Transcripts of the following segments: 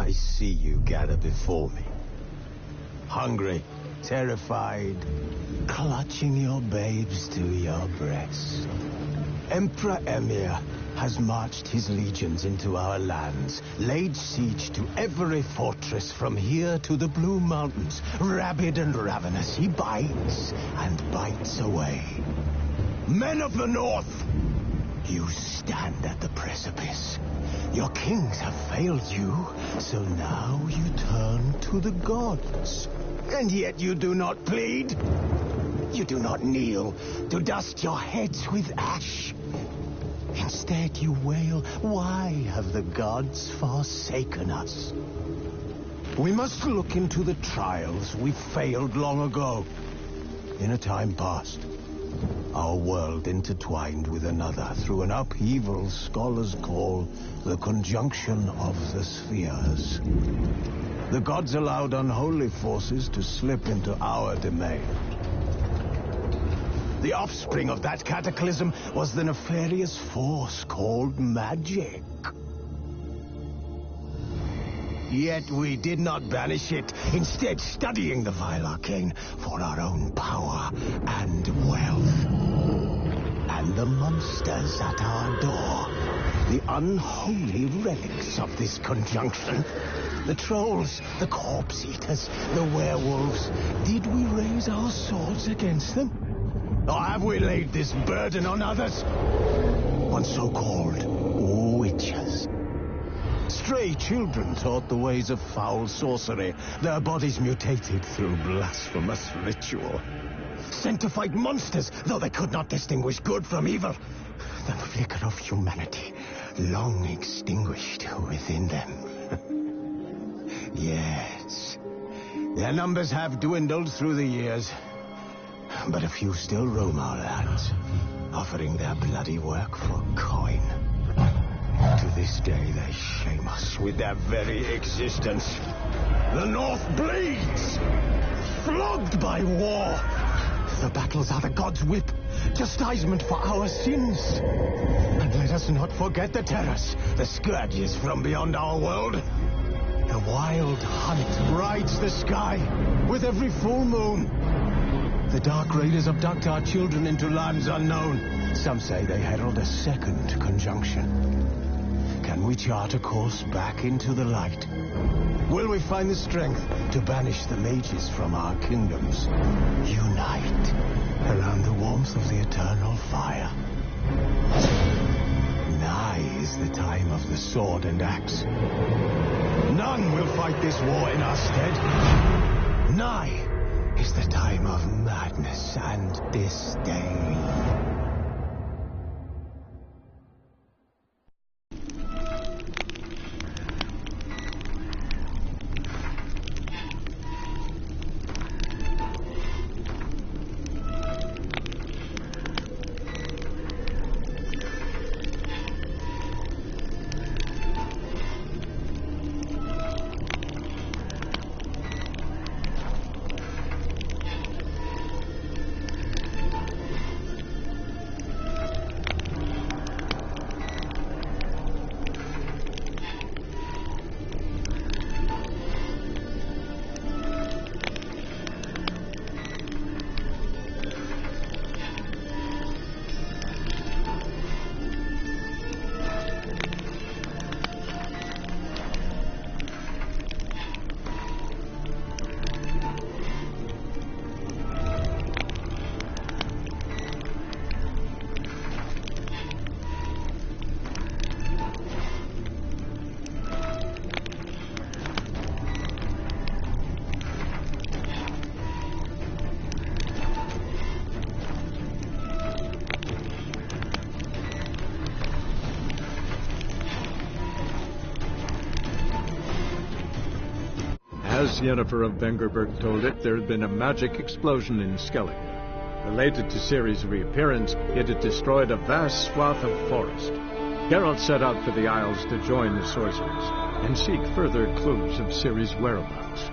I see you gather before me. Hungry, terrified, clutching your babes to your breast. Emperor Emir has marched his legions into our lands, laid siege to every fortress from here to the Blue Mountains. Rabid and ravenous, he bites and bites away. Men of the North, you stand at the precipice. Your kings have failed you, so now you turn to the gods. And yet you do not plead. You do not kneel to dust your heads with ash. Instead you wail, why have the gods forsaken us? We must look into the trials we failed long ago. In a time past, our world intertwined with another through an upheaval scholars call the conjunction of the spheres. The gods allowed unholy forces to slip into our domain. The offspring of that cataclysm was the nefarious force called magic. Yet we did not banish it, instead studying the vile arcane for our own power and wealth. And the monsters at our door, the unholy relics of this conjunction, the trolls, the corpse eaters, the werewolves, did we raise our swords against them? Or have we laid this burden on others? On so-called witches. Stray children taught the ways of foul sorcery, their bodies mutated through blasphemous ritual. Sent to fight monsters, though they could not distinguish good from evil. The flicker of humanity, long extinguished within them. Yes, their numbers have dwindled through the years. But a few still roam our lands, offering their bloody work for coin. To this day, they shame us with their very existence. The North bleeds, flogged by war. The battles are the gods' whip, chastisement for our sins. And let us not forget the terrors, the scourges from beyond our world. The wild hunt rides the sky with every full moon. The dark raiders abduct our children into lands unknown. Some say they herald a second conjunction. Can we chart a course back into the light? Will we find the strength to banish the mages from our kingdoms? Unite around the warmth of the eternal fire. Nigh is the time of the sword and axe. None will fight this war in our stead. Nigh is the time of madness and disdain. As Yennefer of Vengerberg told it, there had been a magic explosion in Skellig. Related to Ciri's reappearance, it had destroyed a vast swath of forest. Geralt set out for the Isles to join the sorcerers and seek further clues of Ciri's whereabouts.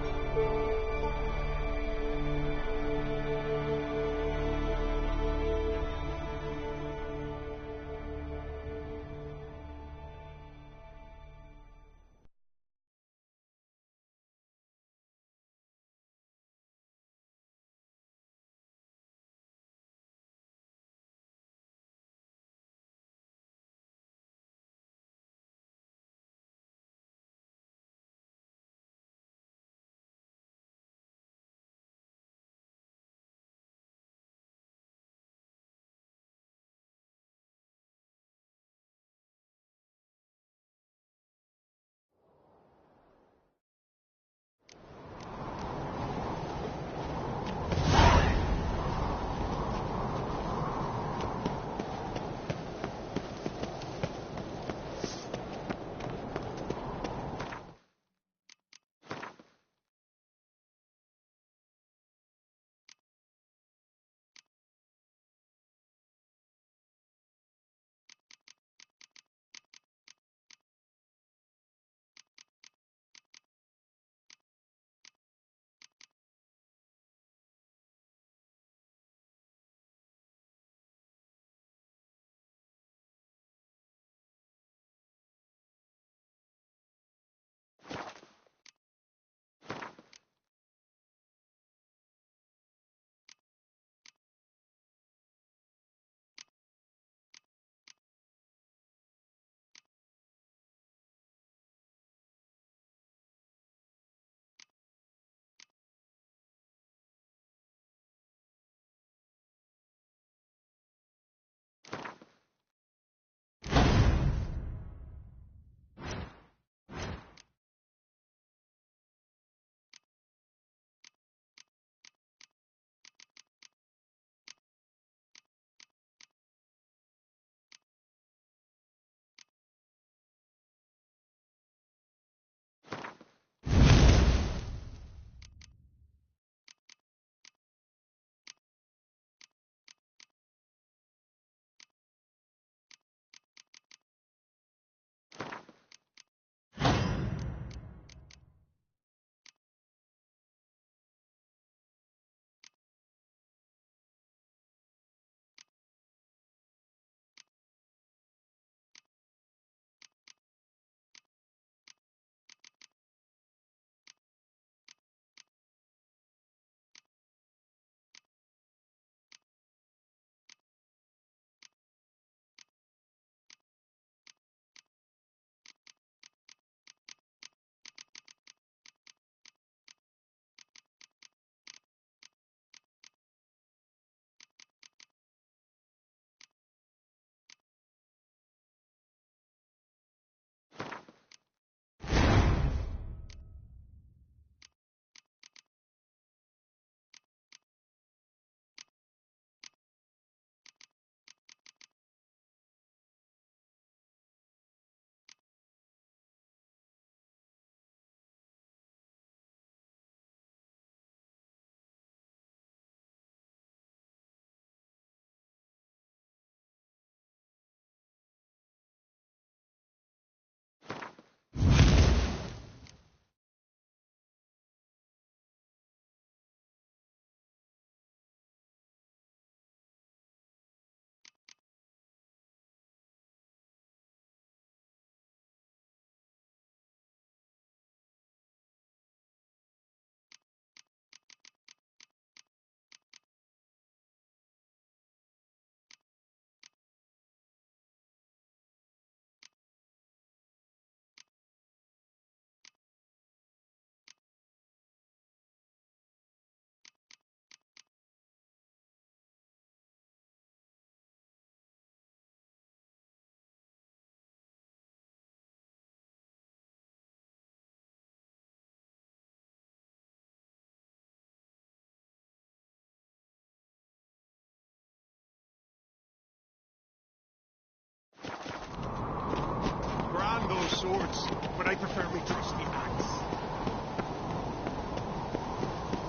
swords, but I prefer my trusty axe.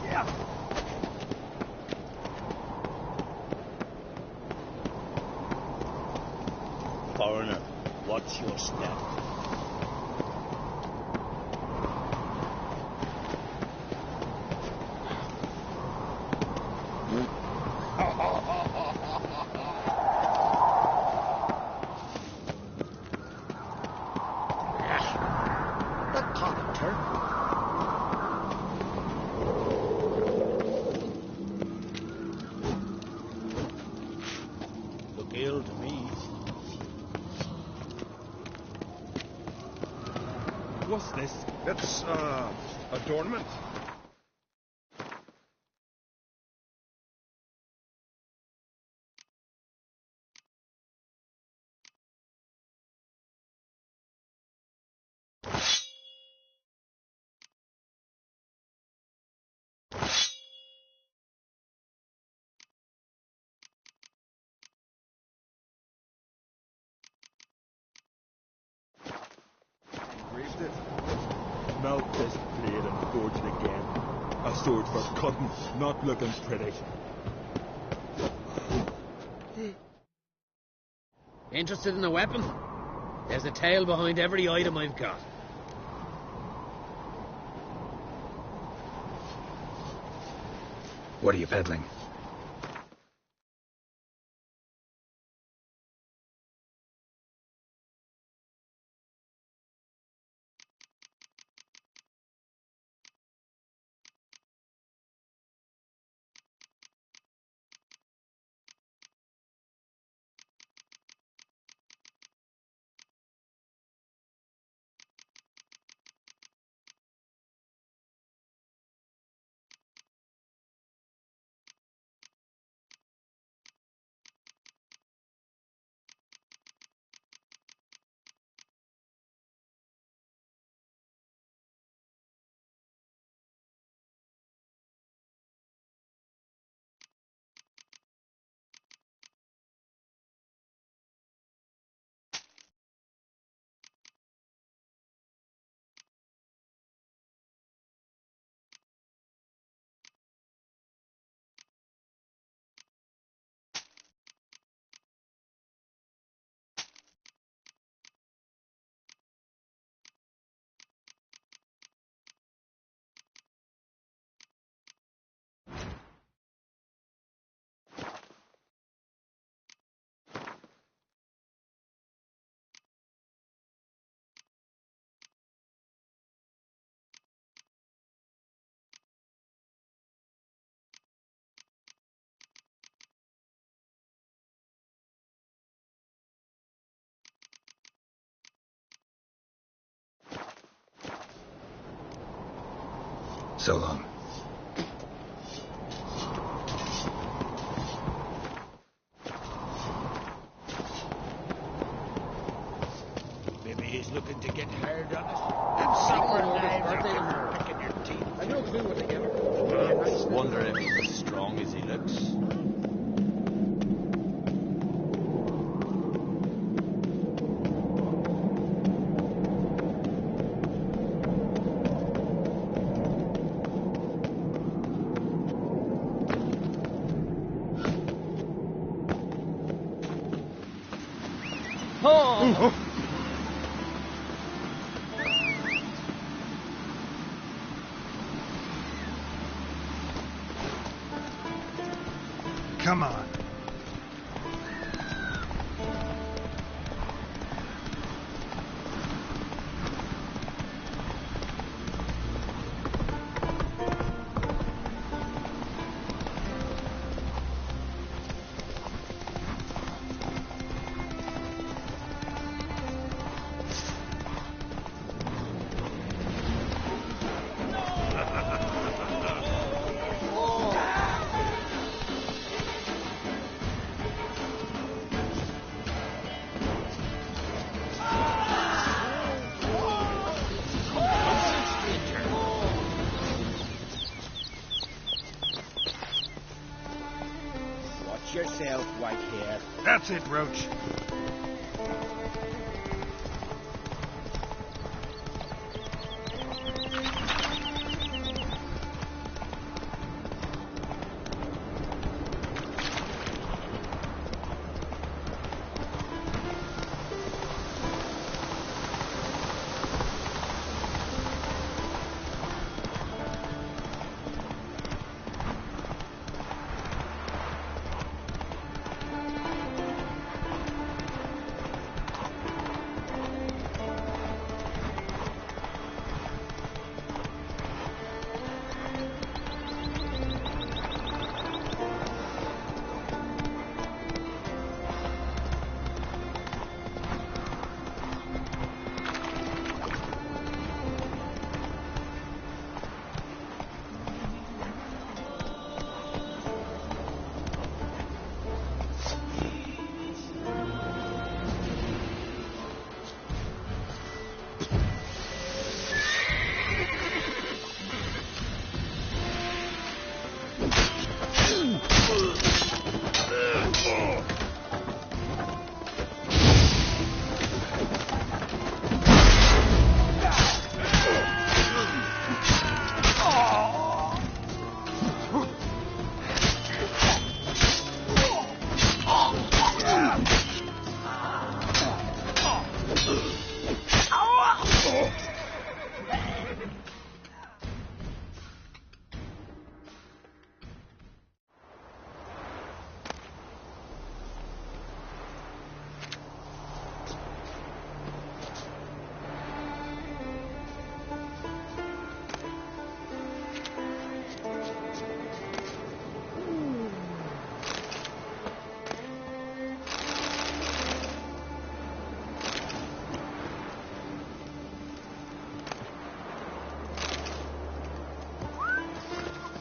Yeah. Foreigner, watch your step. Look ill to me. What's this? That's, adornment. Engraved it. Melt this blade and forge it again. A sword for cutting, not looking pretty. Interested in a weapon? There's a tale behind every item I've got. What are you peddling? So long. Maybe he's looking to get hard on us. Them sour knives are picking your teeth. I've no clue what they give her. Wonder if he's as strong as he looks. Oh! Come on. Watch yourself, white hair. That's it, Roach.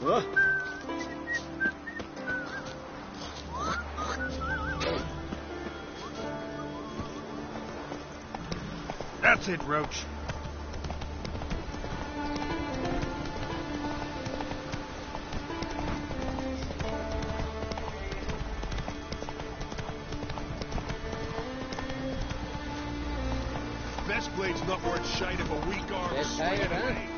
That's it, Roach. Best blade's not worth shite if a weak arm is Tired, huh?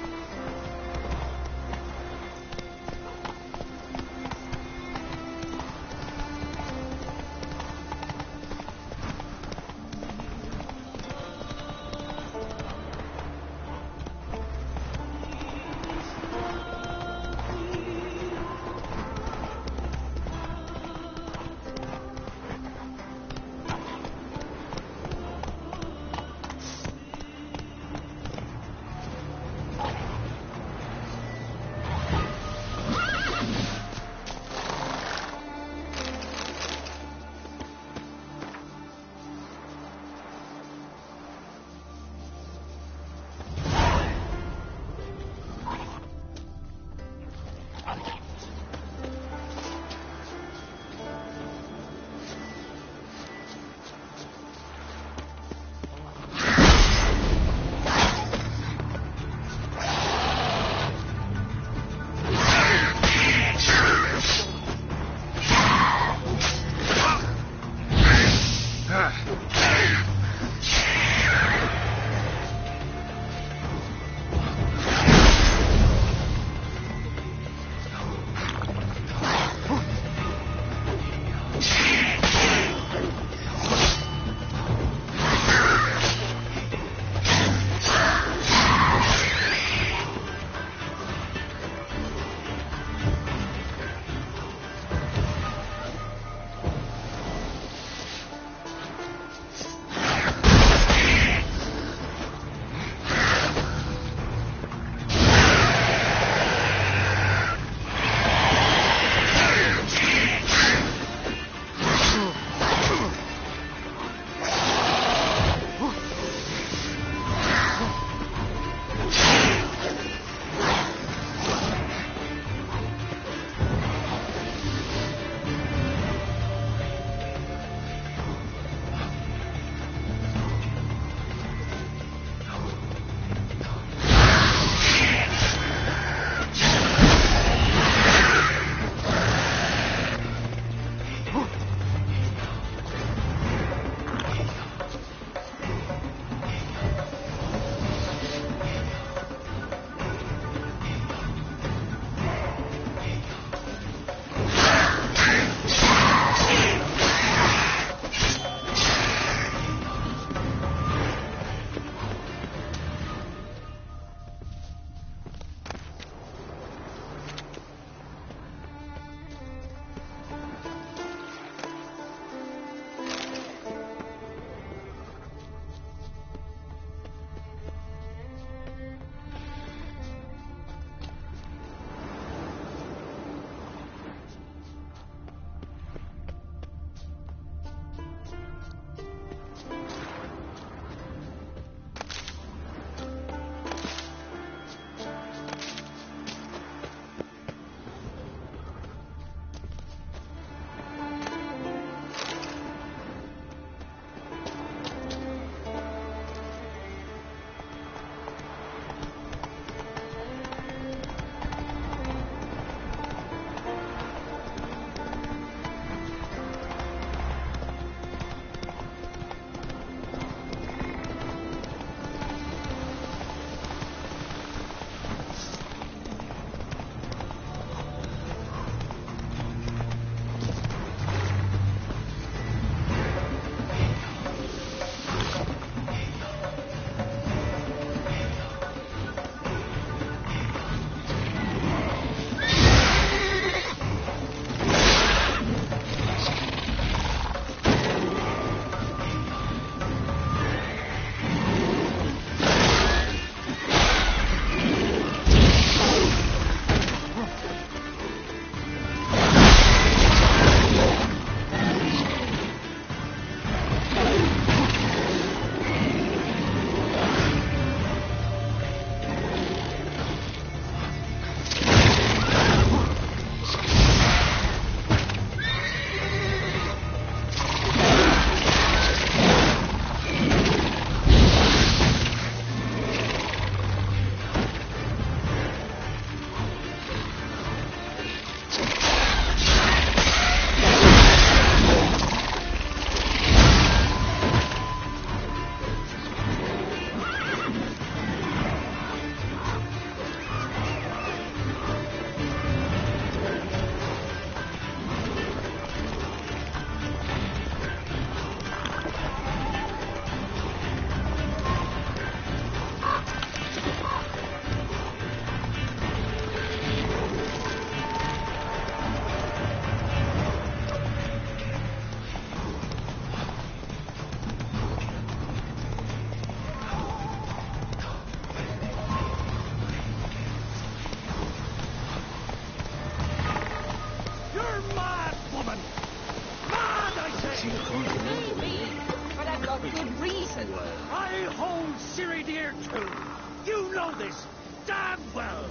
know this damn well.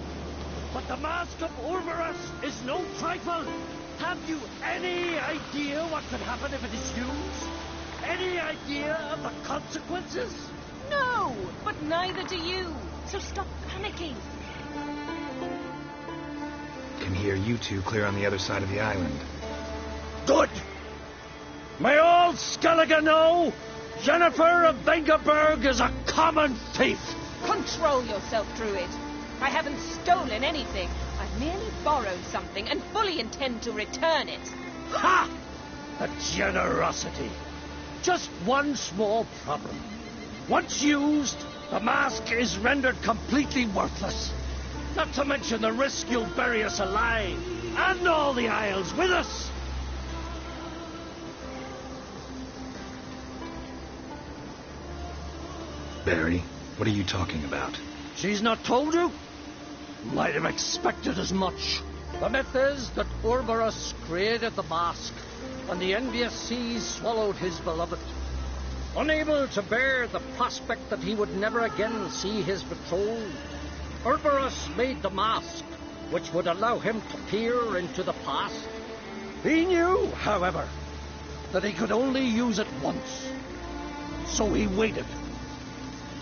But the mask of Urberus is no trifle. Have you any idea what could happen if it is used? Any idea of the consequences? No, but neither do you. So stop panicking. Can hear you two clear on the other side of the island. Good. May all Skellige know Jennifer of Vengerberg is a common thief. Control yourself, Druid. I haven't stolen anything. I've merely borrowed something and fully intend to return it. Ha! The generosity. Just one small problem. Once used, the mask is rendered completely worthless. Not to mention the risk you'll bury us alive, and all the Isles with us. Barry, what are you talking about? She's not told you? Might have expected as much. The myth is that Urberus created the mask, and the envious seas swallowed his beloved. Unable to bear the prospect that he would never again see his betrothed, Urberus made the mask, which would allow him to peer into the past. He knew, however, that he could only use it once. So he waited.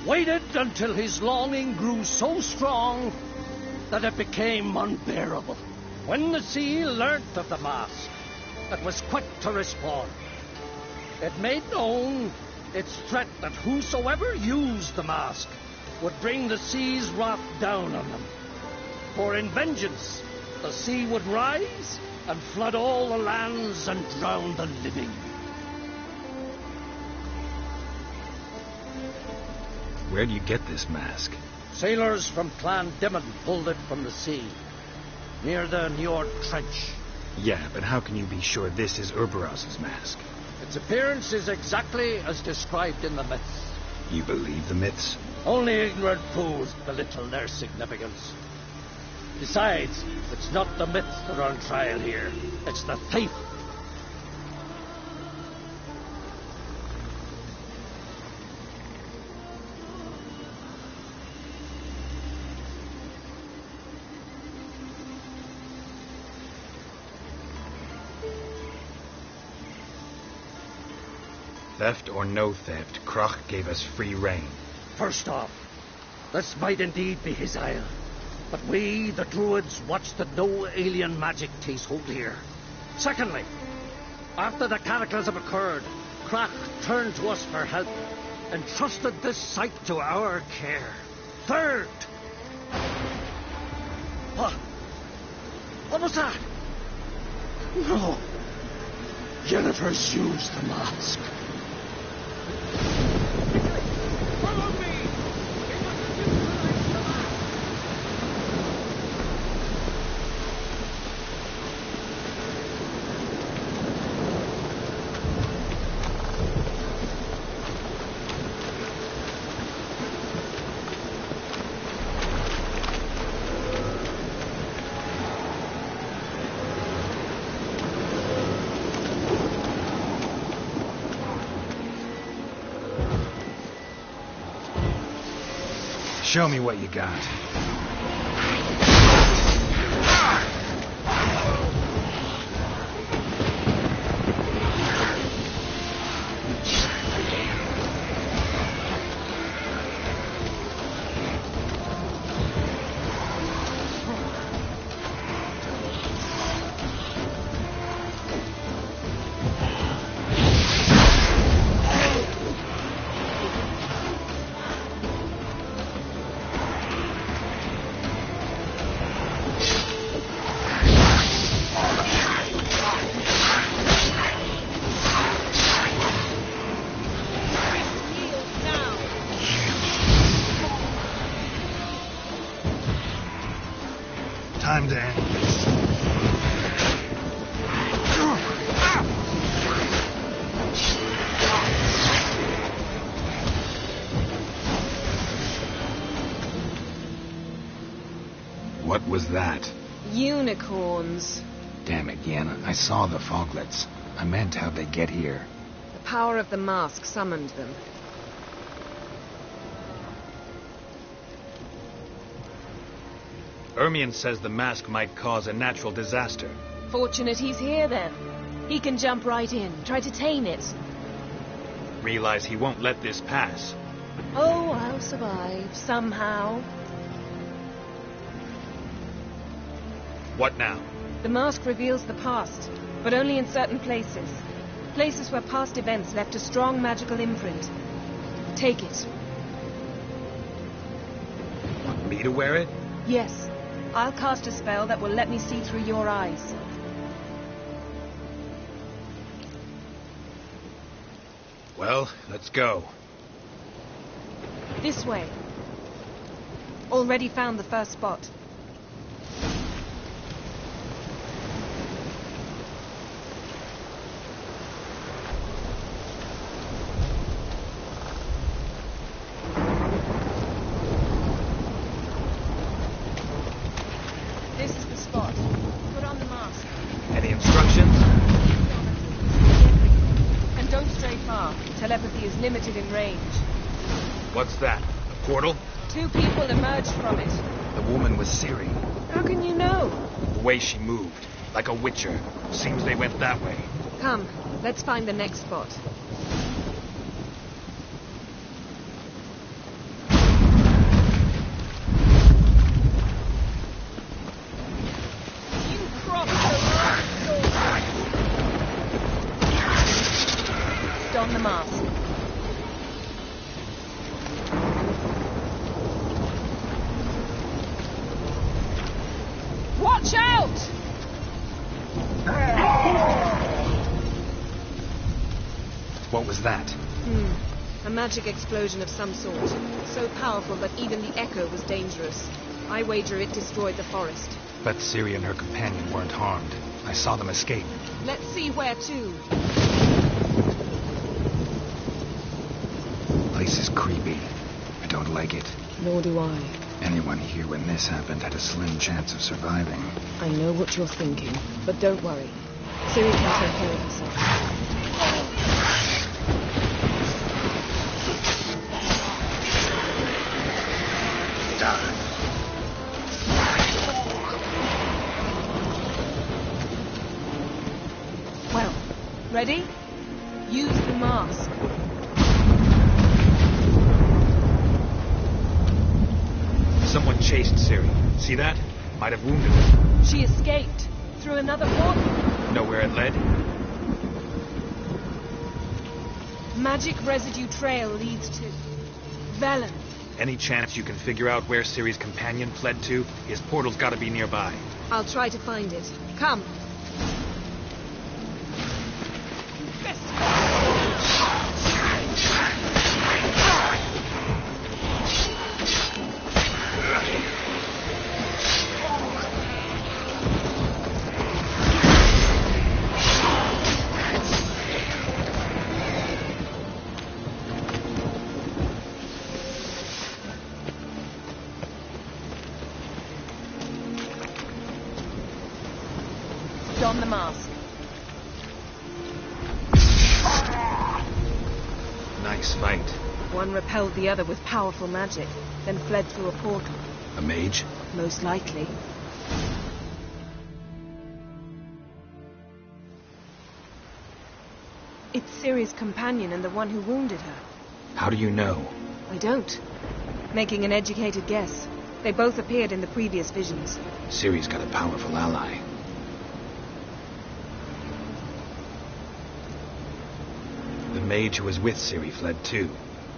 Waited until his longing grew so strong that it became unbearable. When the sea learnt of the mask, it was quick to respond. It made known its threat that whosoever used the mask would bring the sea's wrath down on them. For in vengeance, the sea would rise and flood all the lands and drown the living. Where do you get this mask? Sailors from Clan Dimon pulled it from the sea, near the Njord Trench. Yeah, but how can you be sure this is Urberus's mask? Its appearance is exactly as described in the myths. You believe the myths? Only ignorant fools belittle their significance. Besides, it's not the myths that are on trial here. It's the thief. Theft or no theft, Kroch gave us free rein. First off, this might indeed be his isle. But we, the Druids, watch that no alien magic takes hold here. Secondly, after the cataclysm occurred, Kroch turned to us for help and trusted this site to our care. Third... What was that? No. Jennifer's used the mask. Follow me! Show me what you got. Time to end this. What was that? Unicorns. Damn it, Yenna. I saw the foglets. I meant how'd they get here. The power of the mask summoned them. Ermion says the mask might cause a natural disaster. Fortunate he's here, then. He can jump right in, try to tame it. Realize he won't let this pass. Oh, I'll survive, somehow. What now? The mask reveals the past, but only in certain places. Places where past events left a strong magical imprint. Take it. Want me to wear it? Yes. I'll cast a spell that will let me see through your eyes. Well, let's go. This way. Already found the first spot. This is the spot. Put on the mask. Any instructions? And don't stray far. Telepathy is limited in range. What's that? A portal? 2 people emerged from it. The woman was Ciri. How can you know? The way she moved. Like a witcher. Seems they went that way. Come, let's find the next spot. You crossed the line, soldier. Don the mask. Watch out! What was that? A magic explosion of some sort. So powerful that even the echo was dangerous. I wager it destroyed the forest. But Ciri and her companion weren't harmed. I saw them escape. Let's see where to. Place is creepy. I don't like it. Nor do I. Anyone here when this happened had a slim chance of surviving. I know what you're thinking, but don't worry. Ciri can take care of herself. Well, ready? Use the mask. Someone chased Ciri. See that? Might have wounded her. She escaped. Through another portal. Know where it led? Magic residue trail leads to Velen. Any chance you can figure out where Ciri's companion fled to? His portal's gotta be nearby. I'll try to find it. Come. Don the mask. Nice fight. One repelled the other with powerful magic, then fled through a portal. A mage? Most likely. It's Ciri's companion and the one who wounded her. How do you know? I don't. Making an educated guess. They both appeared in the previous visions. Ciri's got a powerful ally. The mage who was with Ciri fled too.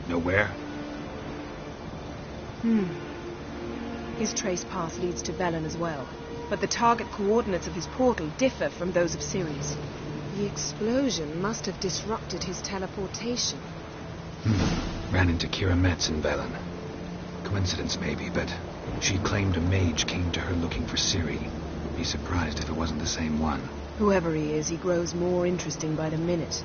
Know where? His trace path leads to Velen as well. But the target coordinates of his portal differ from those of Ciri's. The explosion must have disrupted his teleportation. Ran into Kira Metz in Velen. Coincidence maybe, but she claimed a mage came to her looking for Ciri. Be surprised if it wasn't the same one. Whoever he is, he grows more interesting by the minute.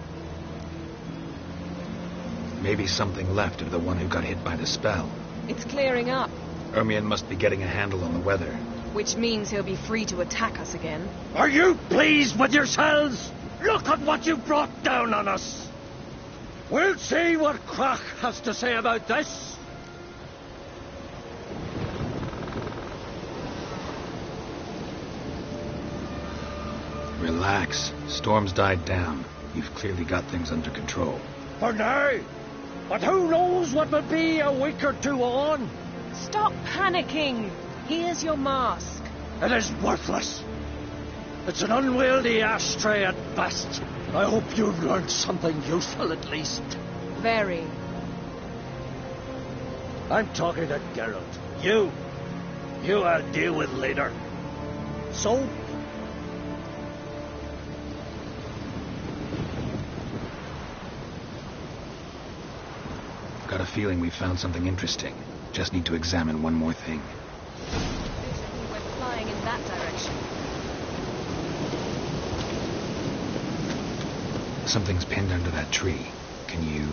Maybe something left of the one who got hit by the spell. It's clearing up. Ermion must be getting a handle on the weather. Which means he'll be free to attack us again. Are you pleased with yourselves? Look at what you brought down on us. We'll see what Krach has to say about this. Relax. Storm's died down. You've clearly got things under control. For now. But who knows what will be a week or two on? Stop panicking. Here's your mask. It is worthless. It's an unwieldy ashtray at best. I hope you've learned something useful at least. Very. I'm talking to Geralt. You I'll deal with later. So? Got a feeling we found something interesting. Just need to examine one more thing. Basically, we're flying in that direction. Something's pinned under that tree. Can you...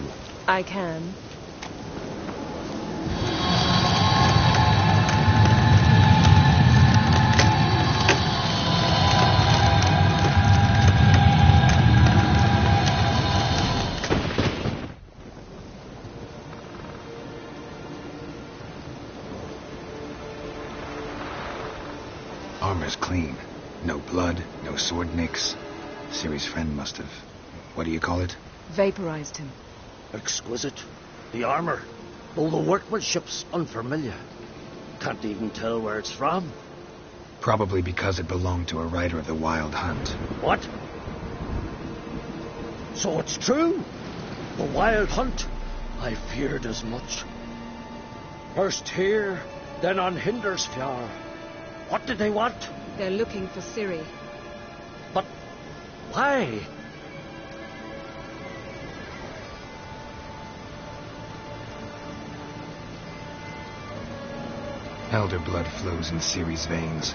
I can. Armor's clean. No blood, no sword nicks. Ciri's friend must have... What do you call it? Vaporized him. Exquisite. The armor. Though the workmanship's unfamiliar. Can't even tell where it's from. Probably because it belonged to a rider of the Wild Hunt. What? So it's true? The Wild Hunt? I feared as much. First here, then on Hindersfjord. What did they want? They're looking for Ciri. But why? Elder blood flows in Ciri's veins.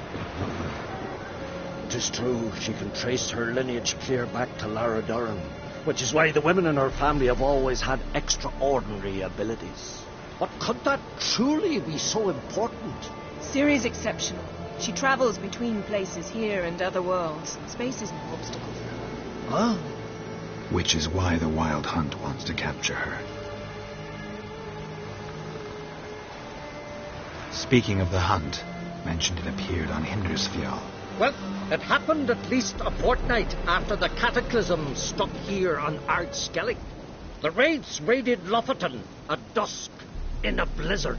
It is true, she can trace her lineage clear back to Lara Durham, which is why the women in her family have always had extraordinary abilities. But could that truly be so important? Ciri's exceptional. She travels between places here and other worlds. Space is no obstacle for her. Huh? Which is why the Wild Hunt wants to capture her. Speaking of the hunt, mentioned it appeared on Hindersfjord. Well, it happened at least a fortnight after the cataclysm struck here on Ardskellig. The Wraiths raided Lofoten at dusk in a blizzard.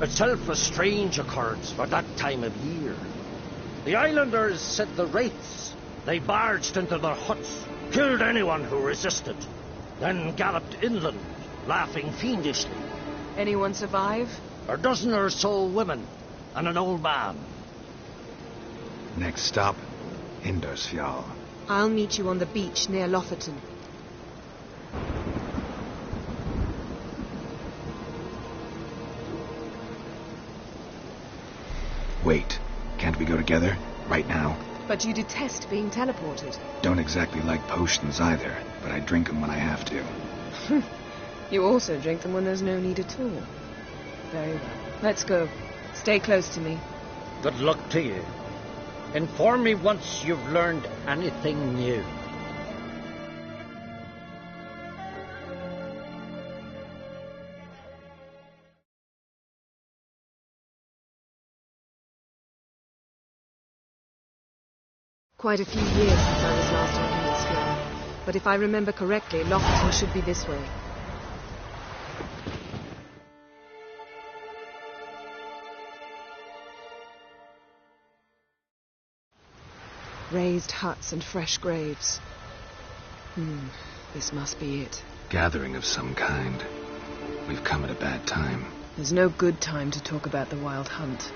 Itself a strange occurrence for that time of year. The islanders said the Wraiths. They barged into their huts, killed anyone who resisted, then galloped inland, laughing fiendishly. Anyone survive? A dozen or so women and an old man. Next stop, Hindersfjord. I'll meet you on the beach near Lofoten. Wait, can't we go together? Right now? But you detest being teleported. Don't exactly like potions either, but I drink them when I have to. You also drink them when there's no need at all. Very well. Let's go. Stay close to me. Good luck to you. Inform me once you've learned anything new. Quite a few years since I was last on Hindersfjord. But if I remember correctly, Lofoten should be this way. Raised huts and fresh graves. This must be it. Gathering of some kind. We've come at a bad time. There's no good time to talk about the Wild Hunt.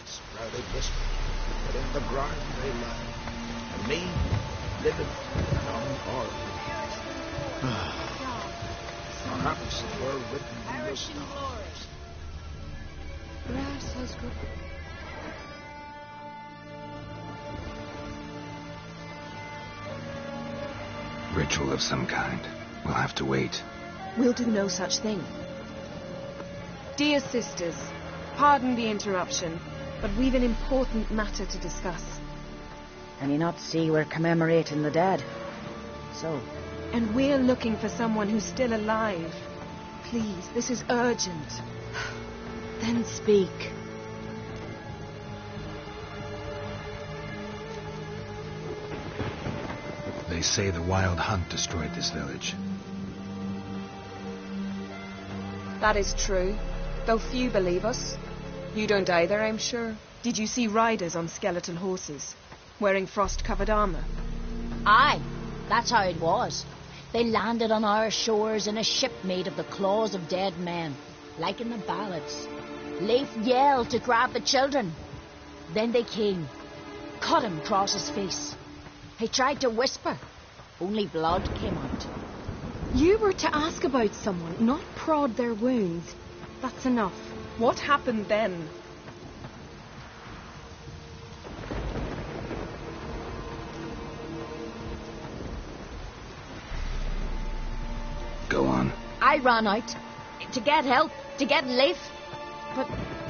Sprouted whisper, but in the ground they lie, and me living on earth. Perhaps they were written in the stars. Grass has grown. Ritual of some kind. We'll have to wait. We'll do no such thing. Dear sisters, pardon the interruption, but we've an important matter to discuss. Can you not see we're commemorating the dead? So? And we're looking for someone who's still alive. Please, this is urgent. Then speak. They say the Wild Hunt destroyed this village. That is true, though few believe us. You don't either, I'm sure. Did you see riders on skeletal horses, wearing frost-covered armor? Aye, that's how it was. They landed on our shores in a ship made of the claws of dead men, like in the ballads. Leif yelled to grab the children. Then they came, cut him across his face. He tried to whisper, only blood came out. You were to ask about someone, not prod their wounds. That's enough. What happened then? Go on. I ran out to get help, to get Leif. But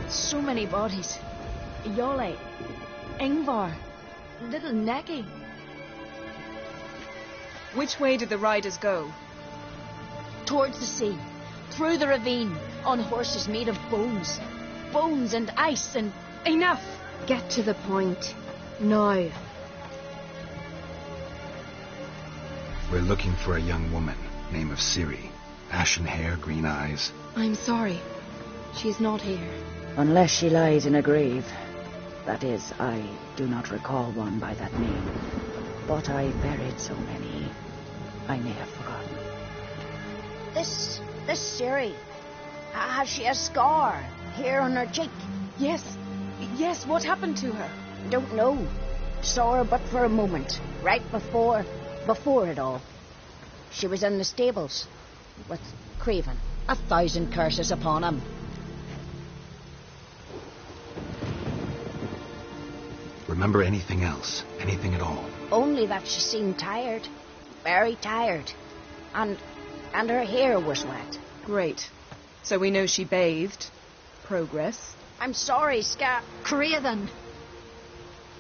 so many bodies. Yolle, Ingvar, little Necky. Which way did the riders go? Towards the sea, through the ravine, on horses made of bones. Bones and ice and... Enough! Get to the point. Now. We're looking for a young woman, name of Ciri. Ashen hair, green eyes. I'm sorry. She's not here. Unless she lies in a grave. That is, I do not recall one by that name. But I buried so many, I may have forgotten. This Ciri, has she a scar here on her cheek? Yes, what happened to her? Don't know. Saw her but for a moment, right before it all. She was in the stables with Craven. 1,000 curses upon him. Remember anything else? Anything at all? Only that she seemed tired. Very tired. And her hair was wet. Great. So we know she bathed. Progress. I'm sorry, Craven.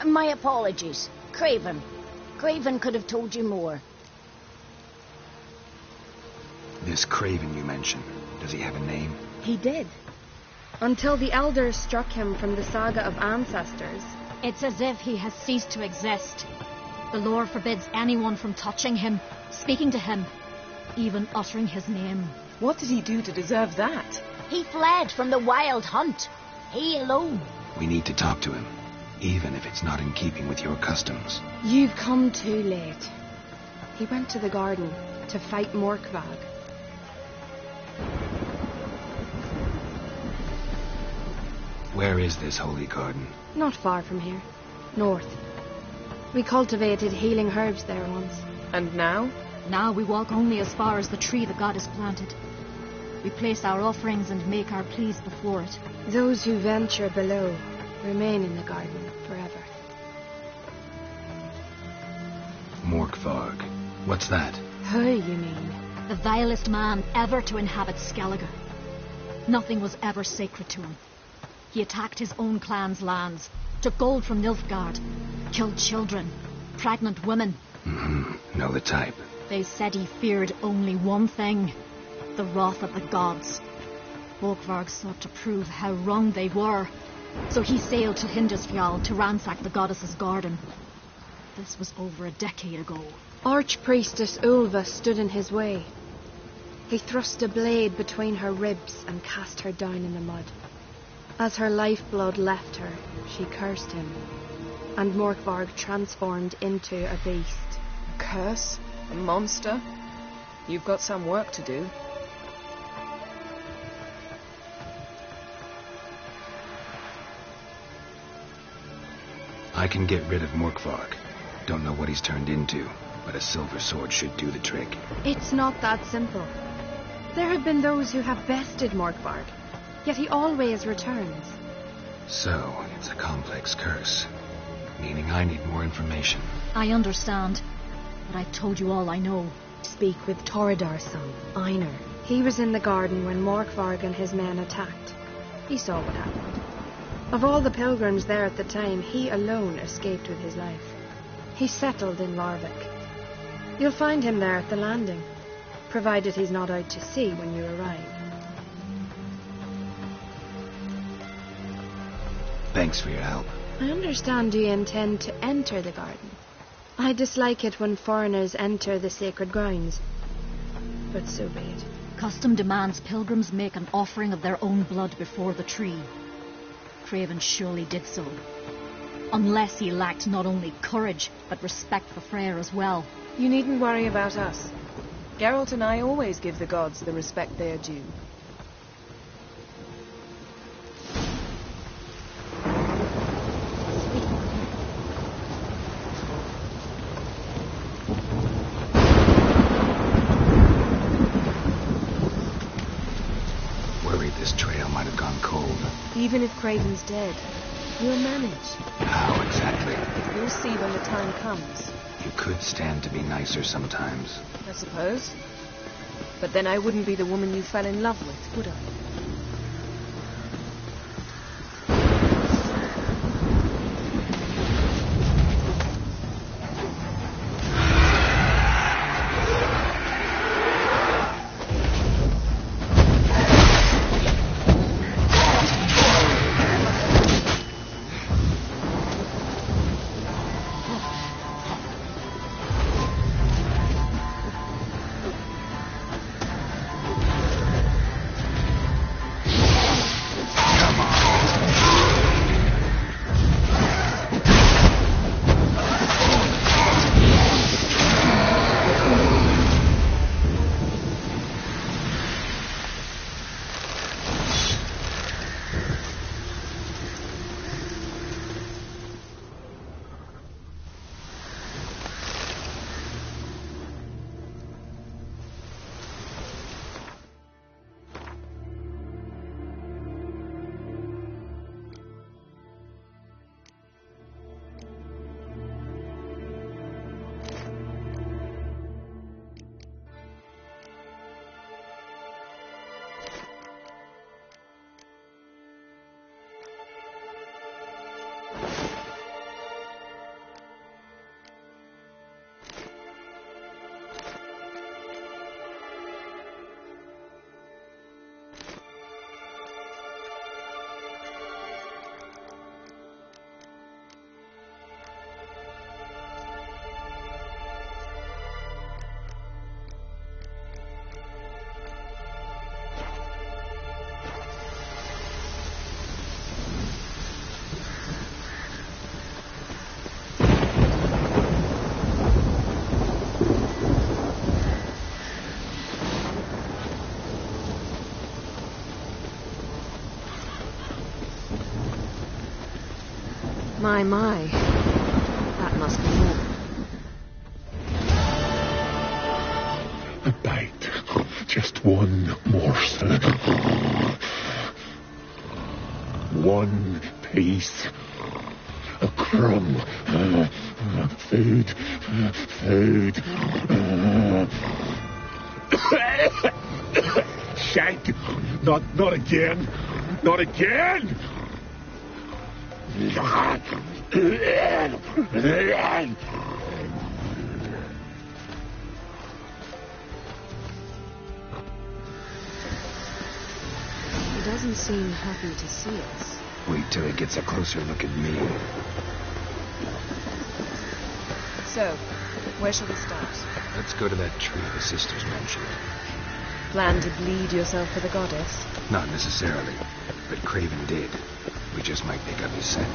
My apologies. Craven. Craven could have told you more. This Craven you mentioned, does he have a name? He did. Until the elders struck him from the saga of ancestors. It's as if he has ceased to exist. The lore forbids anyone from touching him, speaking to him, even uttering his name. What did he do to deserve that? He fled from the Wild Hunt. He alone. We need to talk to him, even if it's not in keeping with your customs. You've come too late. He went to the garden to fight Morkvag. Where is this holy garden? Not far from here. North. We cultivated healing herbs there once. And now? Now we walk only as far as the tree the goddess planted. We place our offerings and make our pleas before it. Those who venture below remain in the garden forever. Morkvarg. What's that? Who, you mean? The vilest man ever to inhabit Skellige. Nothing was ever sacred to him. He attacked his own clan's lands, took gold from Nilfgaard, killed children, pregnant women. Know the type. They said he feared only one thing, the wrath of the gods. Morkvarg sought to prove how wrong they were, so he sailed to Hindisfjall to ransack the goddess's garden. This was over a decade ago. Archpriestess Ulva stood in his way. He thrust a blade between her ribs and cast her down in the mud. As her lifeblood left her, she cursed him, and Morkvarg transformed into a beast. A curse? A monster? You've got some work to do. I can get rid of Morkvarg. Don't know what he's turned into, but a silver sword should do the trick. It's not that simple. There have been those who have bested Morkvarg, yet he always returns. So, it's a complex curse, meaning I need more information. I understand, but I told you all I know. Speak with Torridar's son, Einar. He was in the garden when Morkvarg and his men attacked. He saw what happened. Of all the pilgrims there at the time, he alone escaped with his life. He settled in Larvik. You'll find him there at the landing, provided he's not out to sea when you arrive. Thanks for your help. I understand you intend to enter the garden. I dislike it when foreigners enter the sacred grounds, but so be it. Custom demands pilgrims make an offering of their own blood before the tree. Craven surely did so. Unless he lacked not only courage, but respect for Freyr as well. You needn't worry about us. Geralt and I always give the gods the respect they are due. This trail might have gone cold. Even if Craven's dead, we'll manage. How exactly? You'll see when the time comes. You could stand to be nicer sometimes. I suppose. But then I wouldn't be the woman you fell in love with, would I? My. That must be all. A bite. Just one morsel. One piece. A crumb. Food. Shank. Not again. Not again! He doesn't seem happy to see us. Wait till he gets a closer look at me. So, where shall we start? Let's go to that tree the sisters mentioned. Plan to bleed yourself for the goddess? Not necessarily, but Craven did. We just might pick up his scent.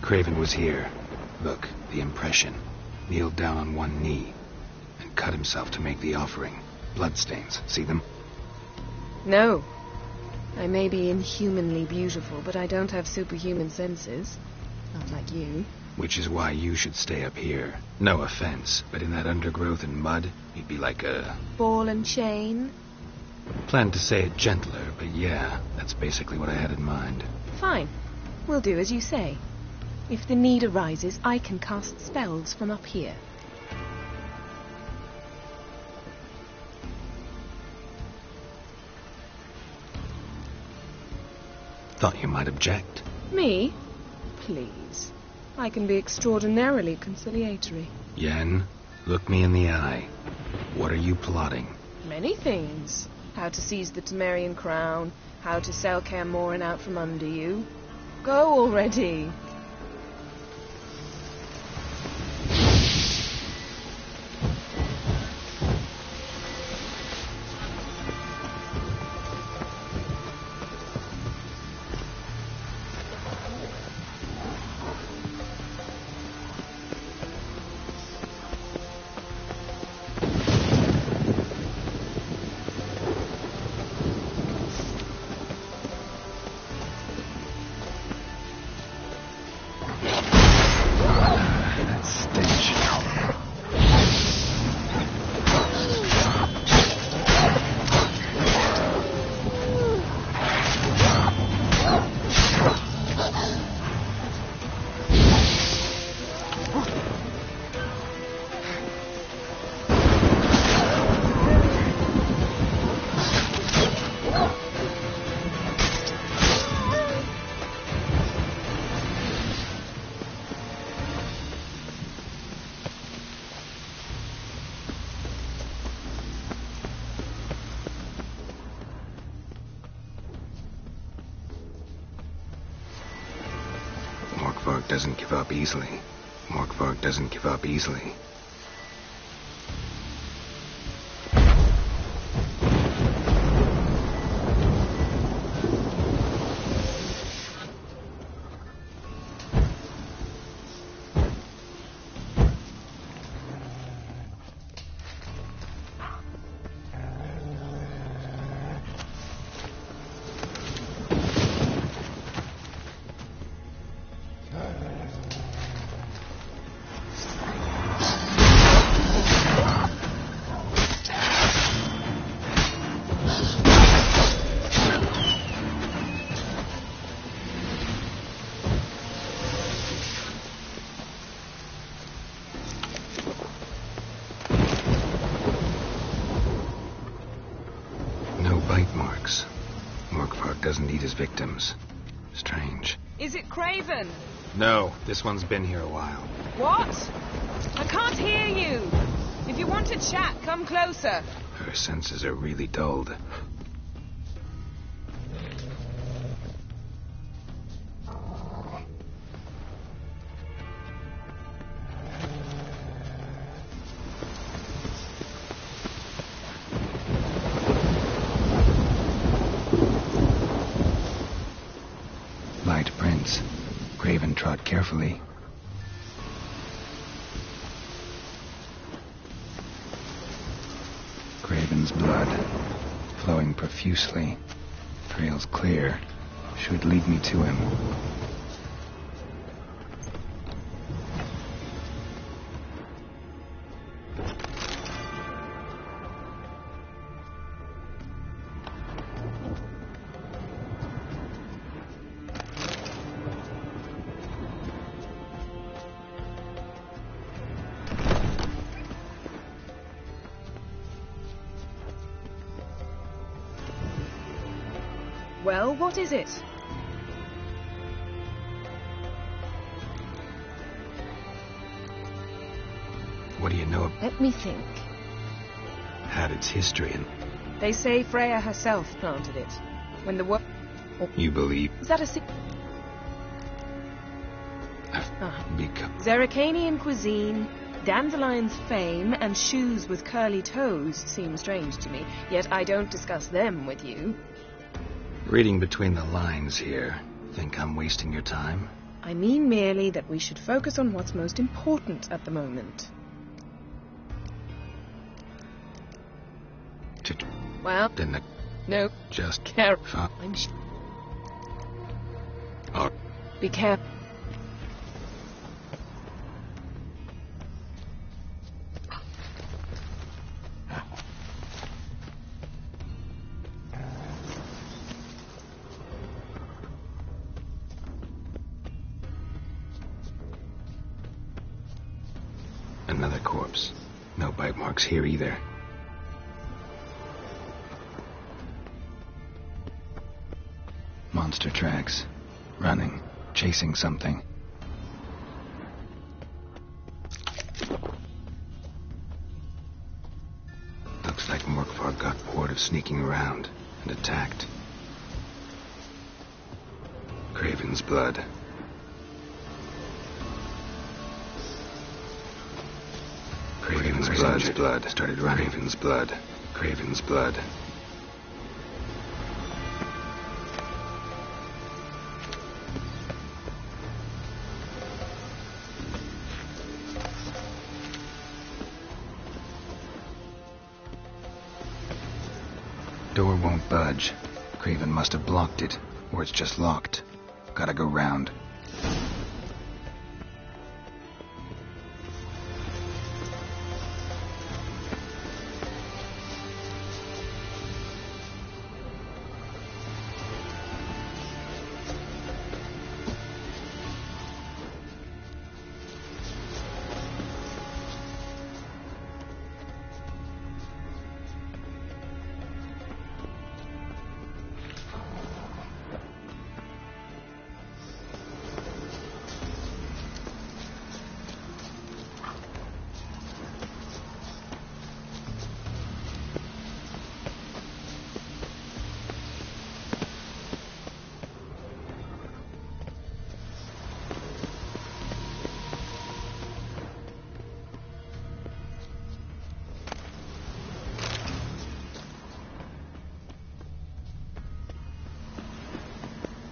Craven was here. Look, the impression. Kneeled down on one knee and cut himself to make the offering. Bloodstains. See them? No. I may be inhumanly beautiful, but I don't have superhuman senses. Not like you. Which is why you should stay up here. No offense, but in that undergrowth and mud, you'd be like a... ball and chain? Planned to say it gentler, but yeah, that's basically what I had in mind. Fine. We'll do as you say. If the need arises, I can cast spells from up here. Thought you might object. Me? Please. I can be extraordinarily conciliatory. Yen, look me in the eye. What are you plotting? Many things. How to seize the Temerian crown, how to sell Kaer Morhen out from under you. Go already! Morkvarg doesn't give up easily. Morkvarg doesn't give up easily. Bite marks. Morkvarg doesn't eat his victims. Strange. Is it Craven? No, this one's been here a while. What? I can't hear you. If you want to chat, come closer. Her senses are really dulled. Light prints. Craven trod carefully. Craven's blood, flowing profusely. Trail's clear. Should lead me to him. Well, what is it? What do you know? Let me think. Had its history and They say Freya herself planted it. When the world... you believe Is that a... become Zerrikanian cuisine, dandelion's fame, and shoes with curly toes seem strange to me, yet I don't discuss them with you. reading between the lines here. Think I'm wasting your time? I mean merely that we should focus on what's most important at the moment. Well, Didn't no. just Careful. Be careful. Another corpse. No bite marks here either. Monster tracks. Running. Chasing something. Looks like Morkvarg got bored of sneaking around and attacked. Craven's blood. Craven's blood started running. Craven's blood. Craven's blood. Door won't budge. Craven must have blocked it, or it's just locked. Gotta go round.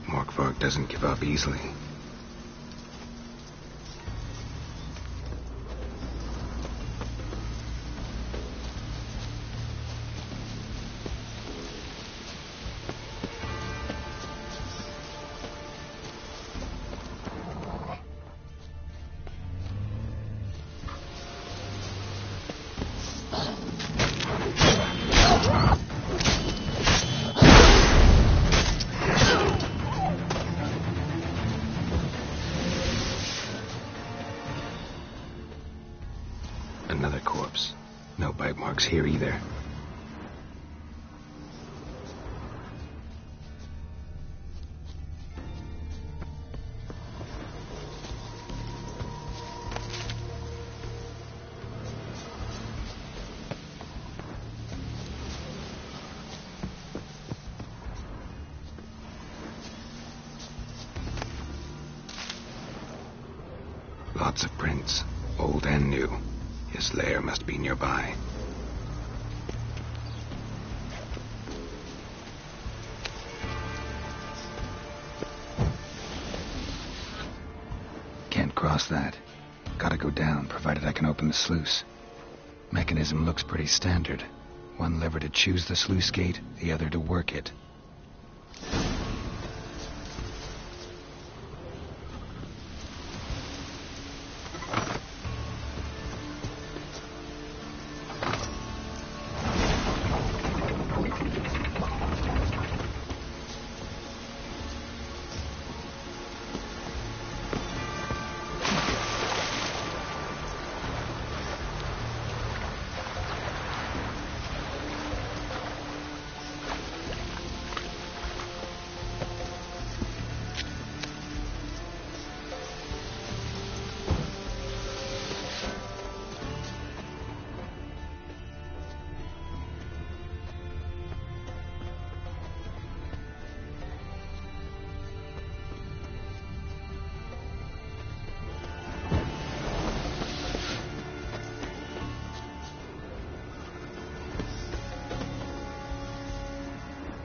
Morkvarg doesn't give up easily. Another corpse. No bite marks here either. Lots of prints, old and new. His lair must be nearby. Can't cross that. Gotta go down, provided I can open the sluice. Mechanism looks pretty standard. One lever to choose the sluice gate, the other to work it.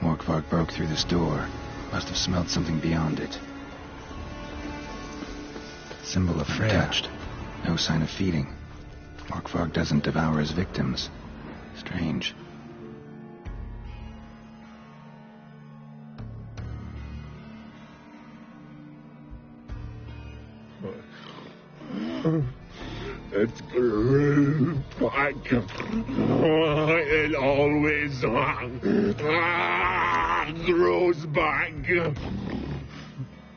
Morkvarg broke through this door. Must have smelled something beyond it. Symbol of Freya. Touched. No sign of feeding. Morkvarg doesn't devour his victims. Strange. It grew back. It always grows back.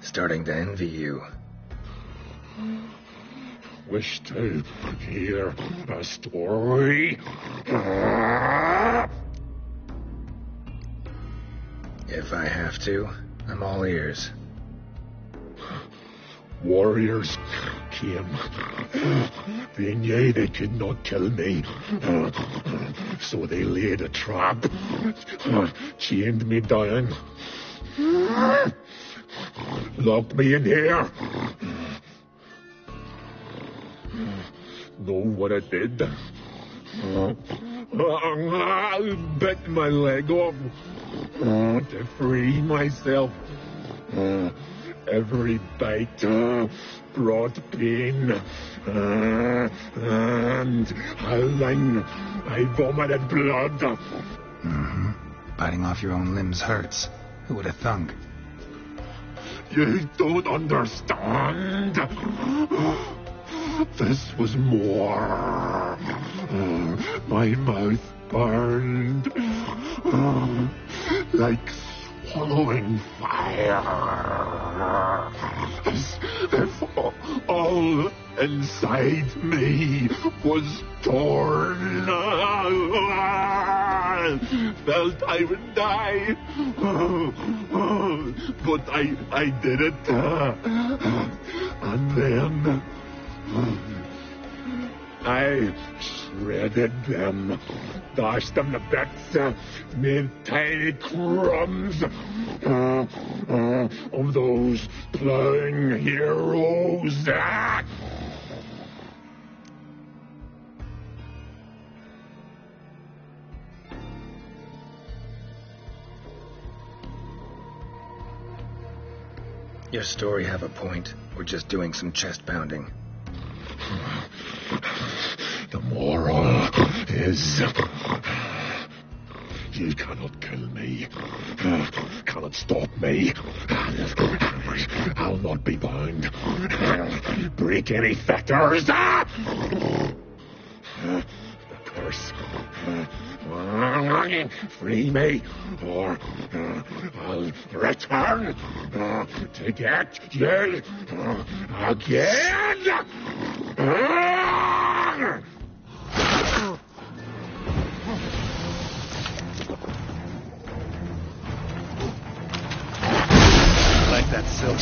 Starting to envy you. wish to hear a story? If I have to, I'm all ears. Warriors came. They knew they could not kill me, so they laid a trap, chained me down, locked me in here. Know what I did? I bit my leg off to free myself. Every bite brought pain, and howling, I vomited blood. Mm-hmm. Biting off your own limbs hurts. Who would have thunk? You don't understand. This was more. My mouth burned like swallowing fire, as if all inside me was torn. Felt I would die, but I did it. And then I shredded them, dashed them to bits, made tiny crumbs of those plowing heroes. Your story have a point. We're just doing some chest pounding. The moral is, you cannot kill me, cannot stop me. I'll not be bound, break any fetters. The curse, free me, or I'll return to get you again. Like that silk.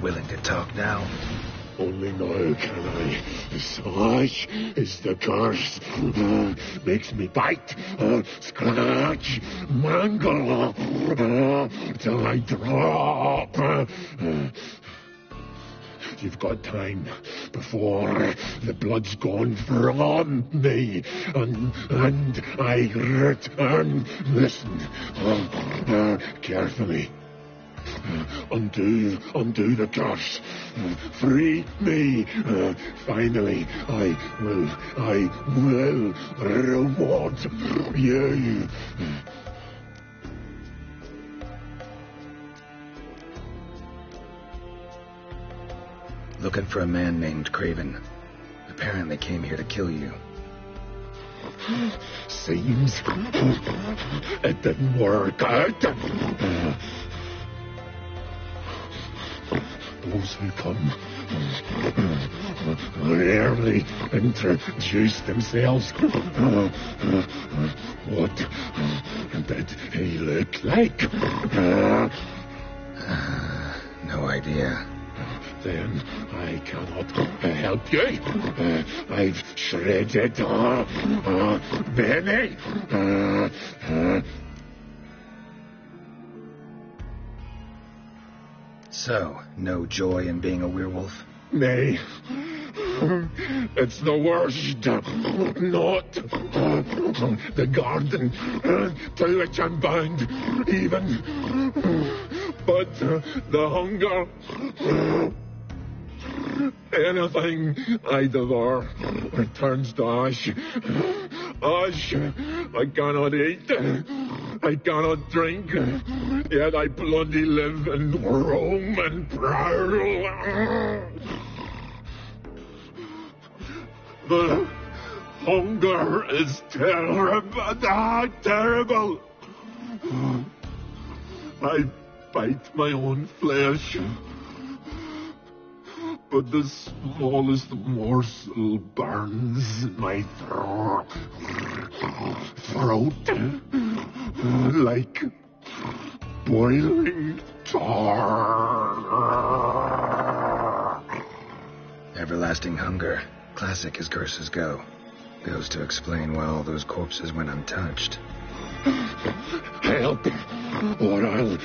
Willing to talk now? Only now can I. Such is the curse. Makes me bite, scratch, mangle, till I drop. You've got time before the blood's gone from me, and I return. Listen, carefully. Undo the curse. Free me. Finally, I will reward you. Looking for a man named Craven. Apparently came here to kill you. Seems it didn't work out. Those who come rarely introduce themselves. What did he look like? No idea. Then I cannot help you. I've shredded many. So, no joy in being a werewolf? Nay. It's the worst. Not the garden to which I'm bound, even. But the hunger. Anything I devour returns to ash. Ash I cannot eat. I cannot drink. Yet I bloody live and roam and prowl. The hunger is terrible. Terrible. I bite my own flesh. But the smallest morsel burns my throat like boiling tar. Everlasting hunger, classic as curses go. Goes to explain why all those corpses went untouched. Help, or I'll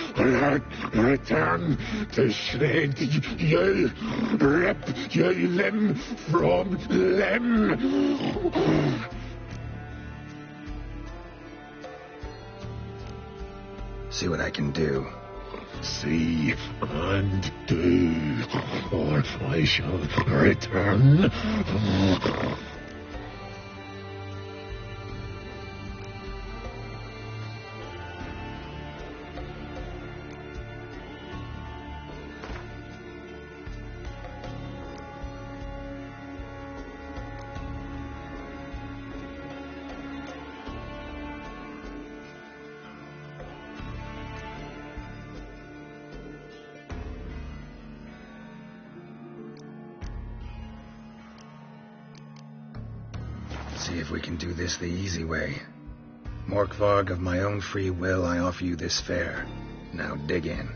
return to shred you, rip you limb from limb. See what I can do. See and do, or I shall return. See if we can do this the easy way. Morkvarg, of my own free will, I offer you this fare. Now dig in.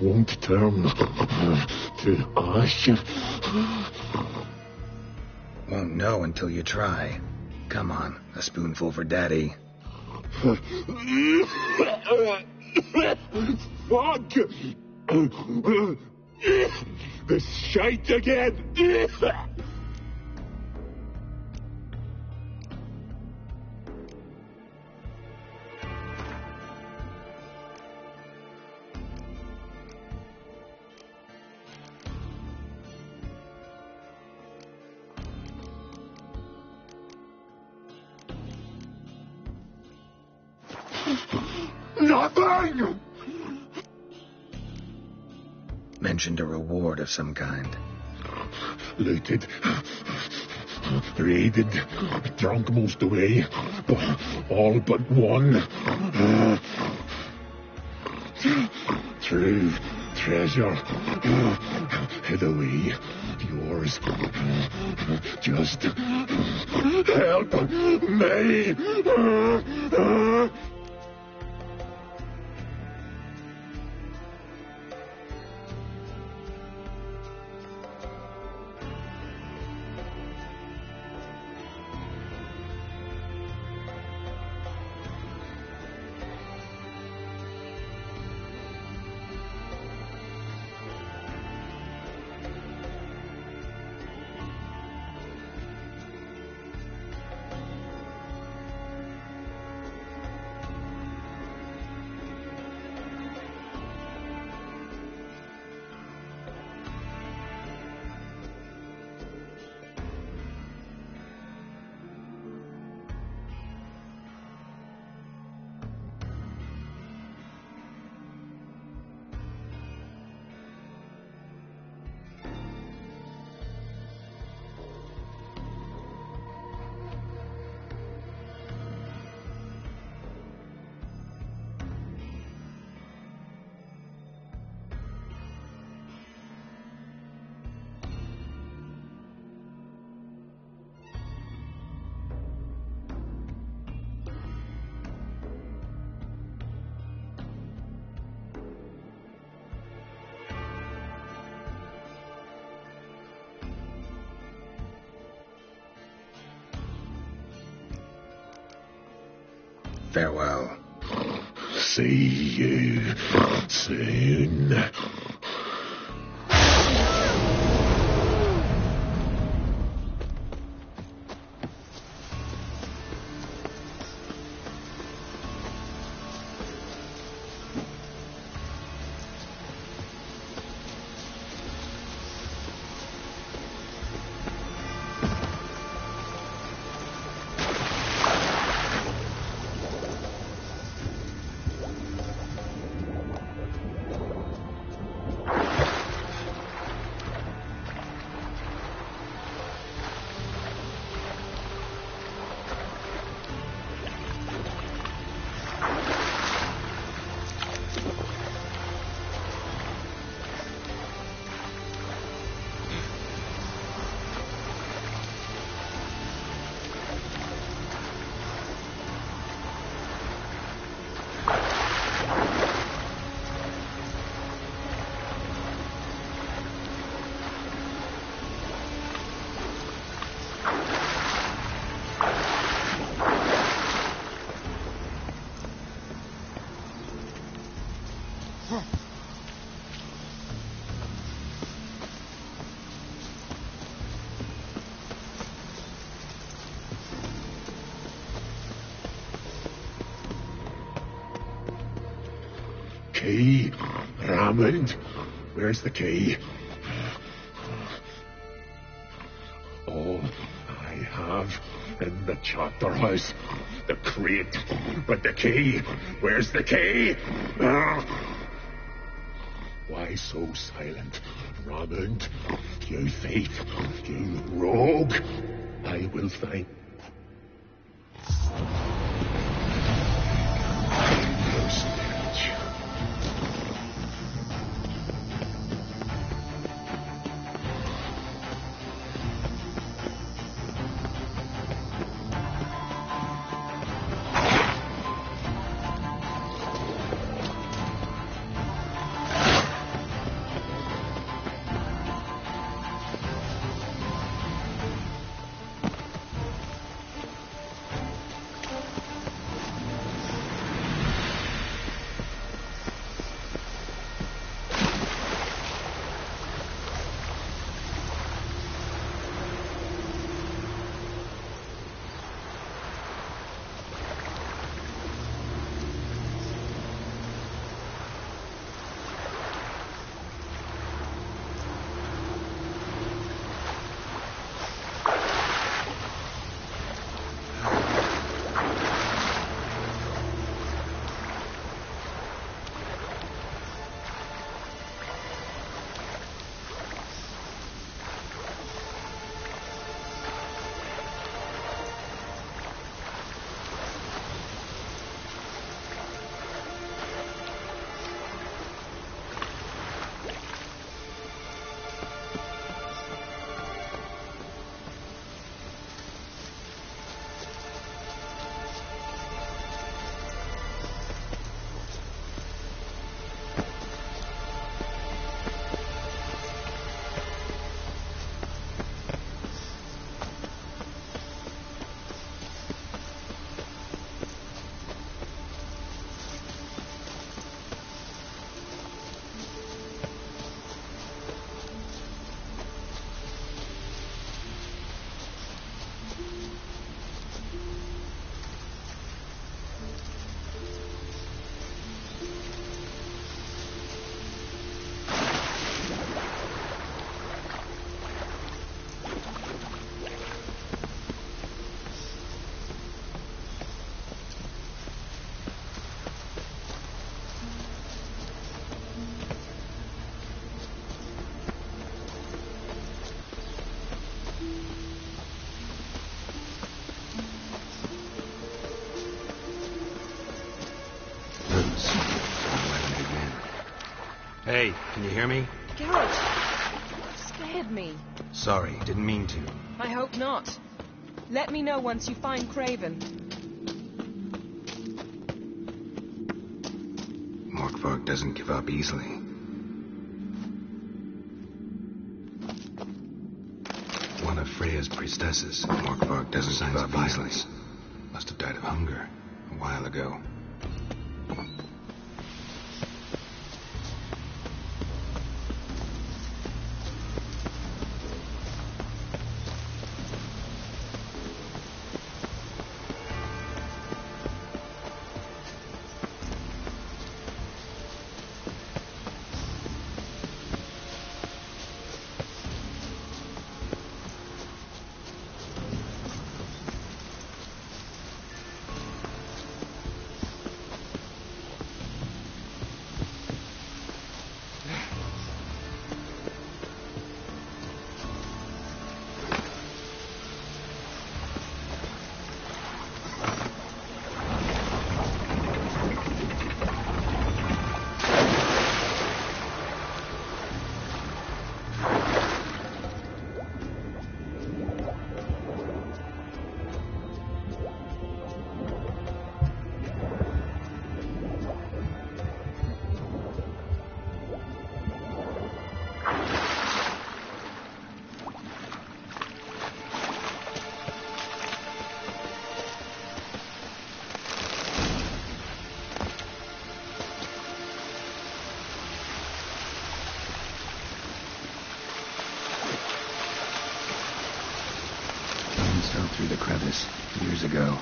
Won't turn to ash. Won't know until you try. Come on, a spoonful for Daddy. Fuck! This shite again! Nothing! Mentioned a reward of some kind. Looted, raided, drunk most away, all but one. True treasure, hid away, yours. Just help me. Farewell. See you soon. Key, Raymond, where's the key? All I have in the chapter house, the crate, but the key, where's the key? Why so silent, Raymond? You thief, you rogue, I will find... Hey, can you hear me? Geralt, you scared me. Sorry, didn't mean to. I hope not. Let me know once you find Craven. Morkvarg doesn't give up easily. One of Freya's priestesses. Morkvarg doesn't give up easily. Must have died of hunger. while ago. Fell through the crevice years ago.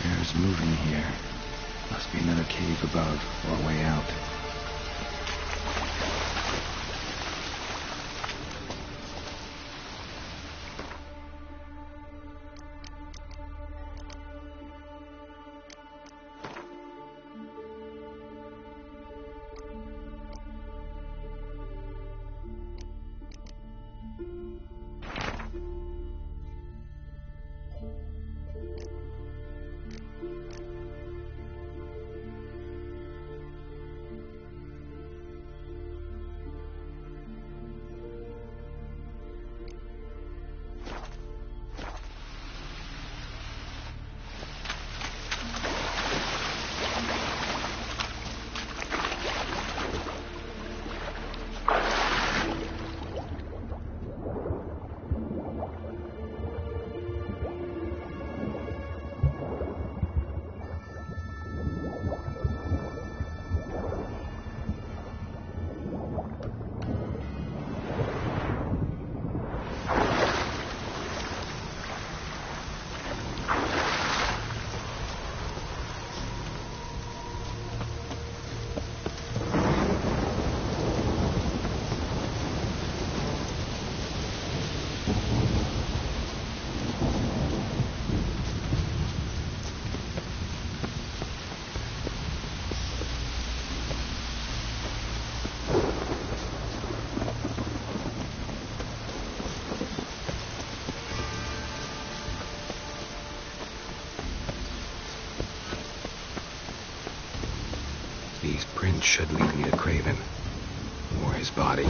Air's moving here. Must be another cave above or a way out. These prints should lead me to Craven. Or his body.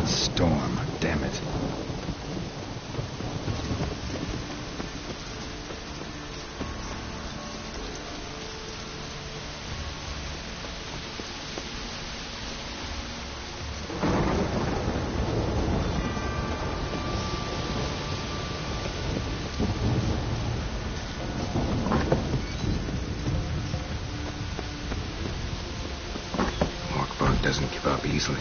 Storm, damn it. Doesn't give up easily.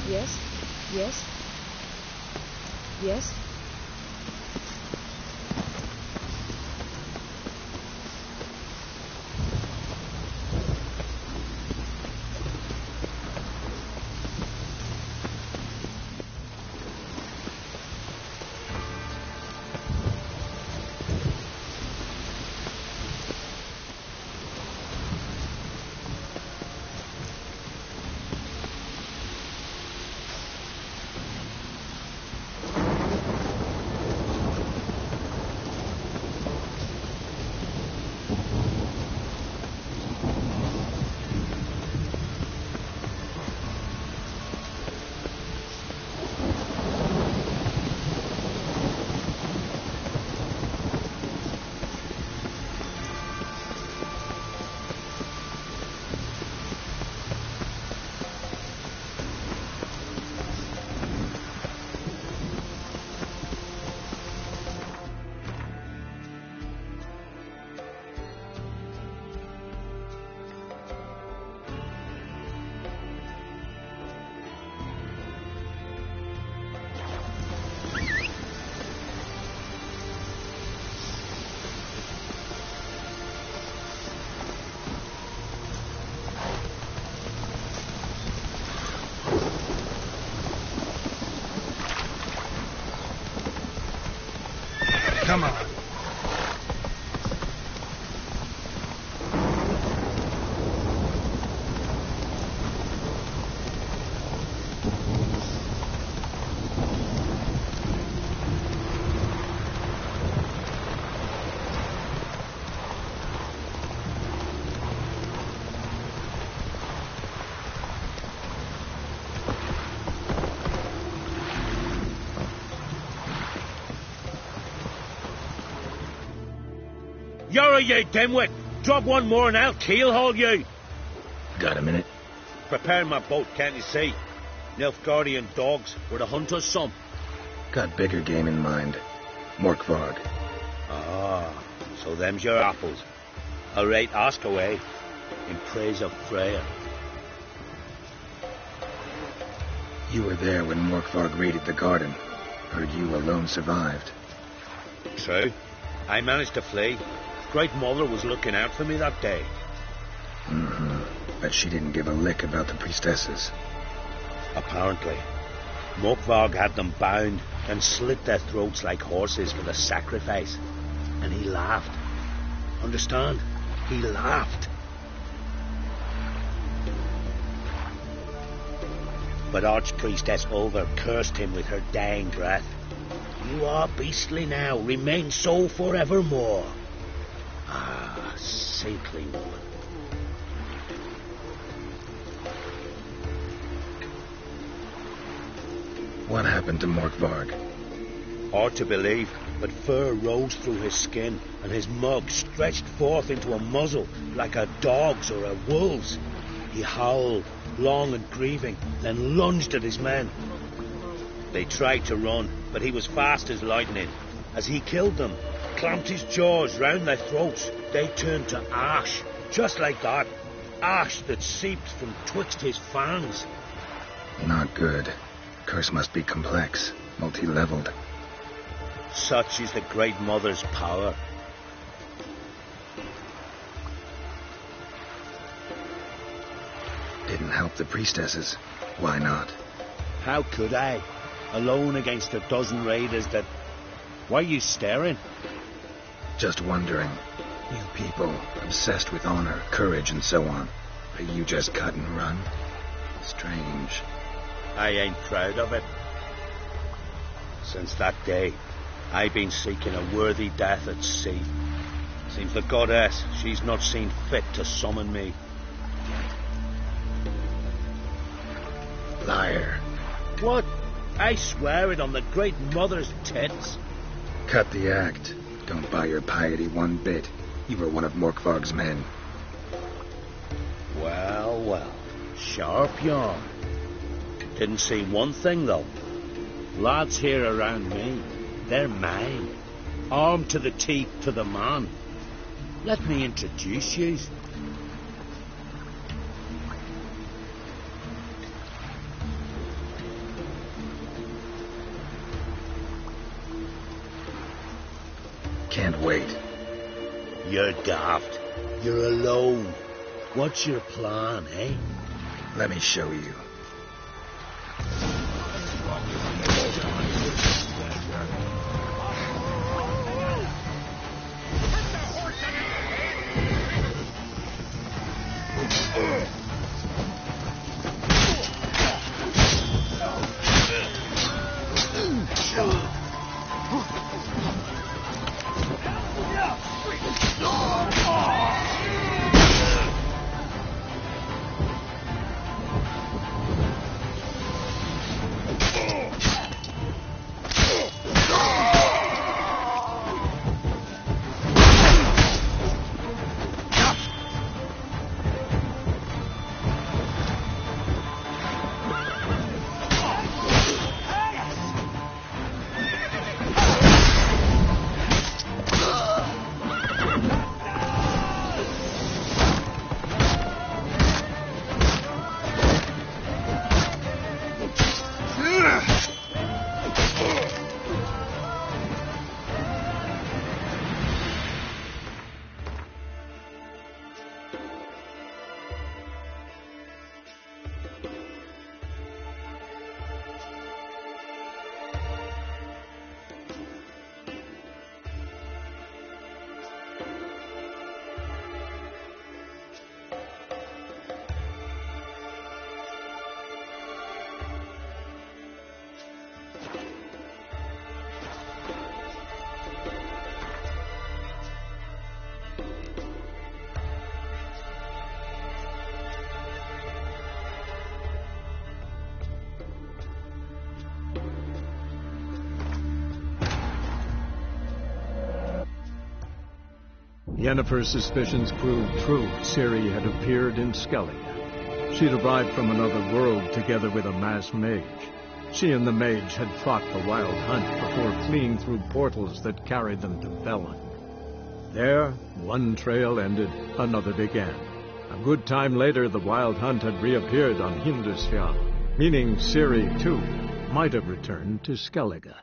Yes? Yes? Yes? Come on. You're you dimwit! Drop one more and I'll keelhaul you! Got a minute? Preparing my boat, can't you see? Nilfgaardian dogs were to hunt us some. Got bigger game in mind. Morkvarg. Ah, so them's your apples. All right, ask away. In praise of Freya. You were there when Morkvarg raided the garden. Heard you alone survived. True. I managed to flee. Great Mother was looking out for me that day. But she didn't give a lick about the priestesses. Apparently. Morkvarg had them bound and slit their throats like horses for the sacrifice. And he laughed. Understand? He laughed. But Archpriestess Ulver cursed him with her dying breath. You are beastly now, remain so forevermore. Ah, saintly woman. What happened to Morkvarg? Hard to believe, but fur rose through his skin, and his mug stretched forth into a muzzle like a dog's or a wolf's. He howled, long and grieving, then lunged at his men. They tried to run, but he was fast as lightning. As he killed them, clamped his jaws round their throats, they turned to ash, just like that. Ash that seeped from twixt his fangs. Not good. Curse must be complex, multi-leveled. Such is the Great Mother's power. Didn't help the priestesses. Why not? How could I? Alone against a dozen raiders that... Why are you staring? Just wondering. You people, obsessed with honor, courage, and so on. Are you just cut and run? Strange. I ain't proud of it. Since that day, I've been seeking a worthy death at sea. Seems the goddess, she's not seen fit to summon me. Liar. What? I swear it on the Great Mother's tits. Cut the act. Don't buy your piety one bit. You were one of Morkvarg's men. Well, well. Sharp yarn. Didn't see one thing, though. Lads here around me, they're mine. Armed to the teeth to the man. Let me introduce you. can't wait. You're daft. You're alone. What's your plan, eh? Let me show you. Yennefer's suspicions proved true. Ciri had appeared in Skellige. She'd arrived from another world together with a masked mage. She and the mage had fought the Wild Hunt before fleeing through portals that carried them to Velen. There, one trail ended, another began. A good time later, the Wild Hunt had reappeared on Hindusfjall, meaning Ciri, too, might have returned to Skellige.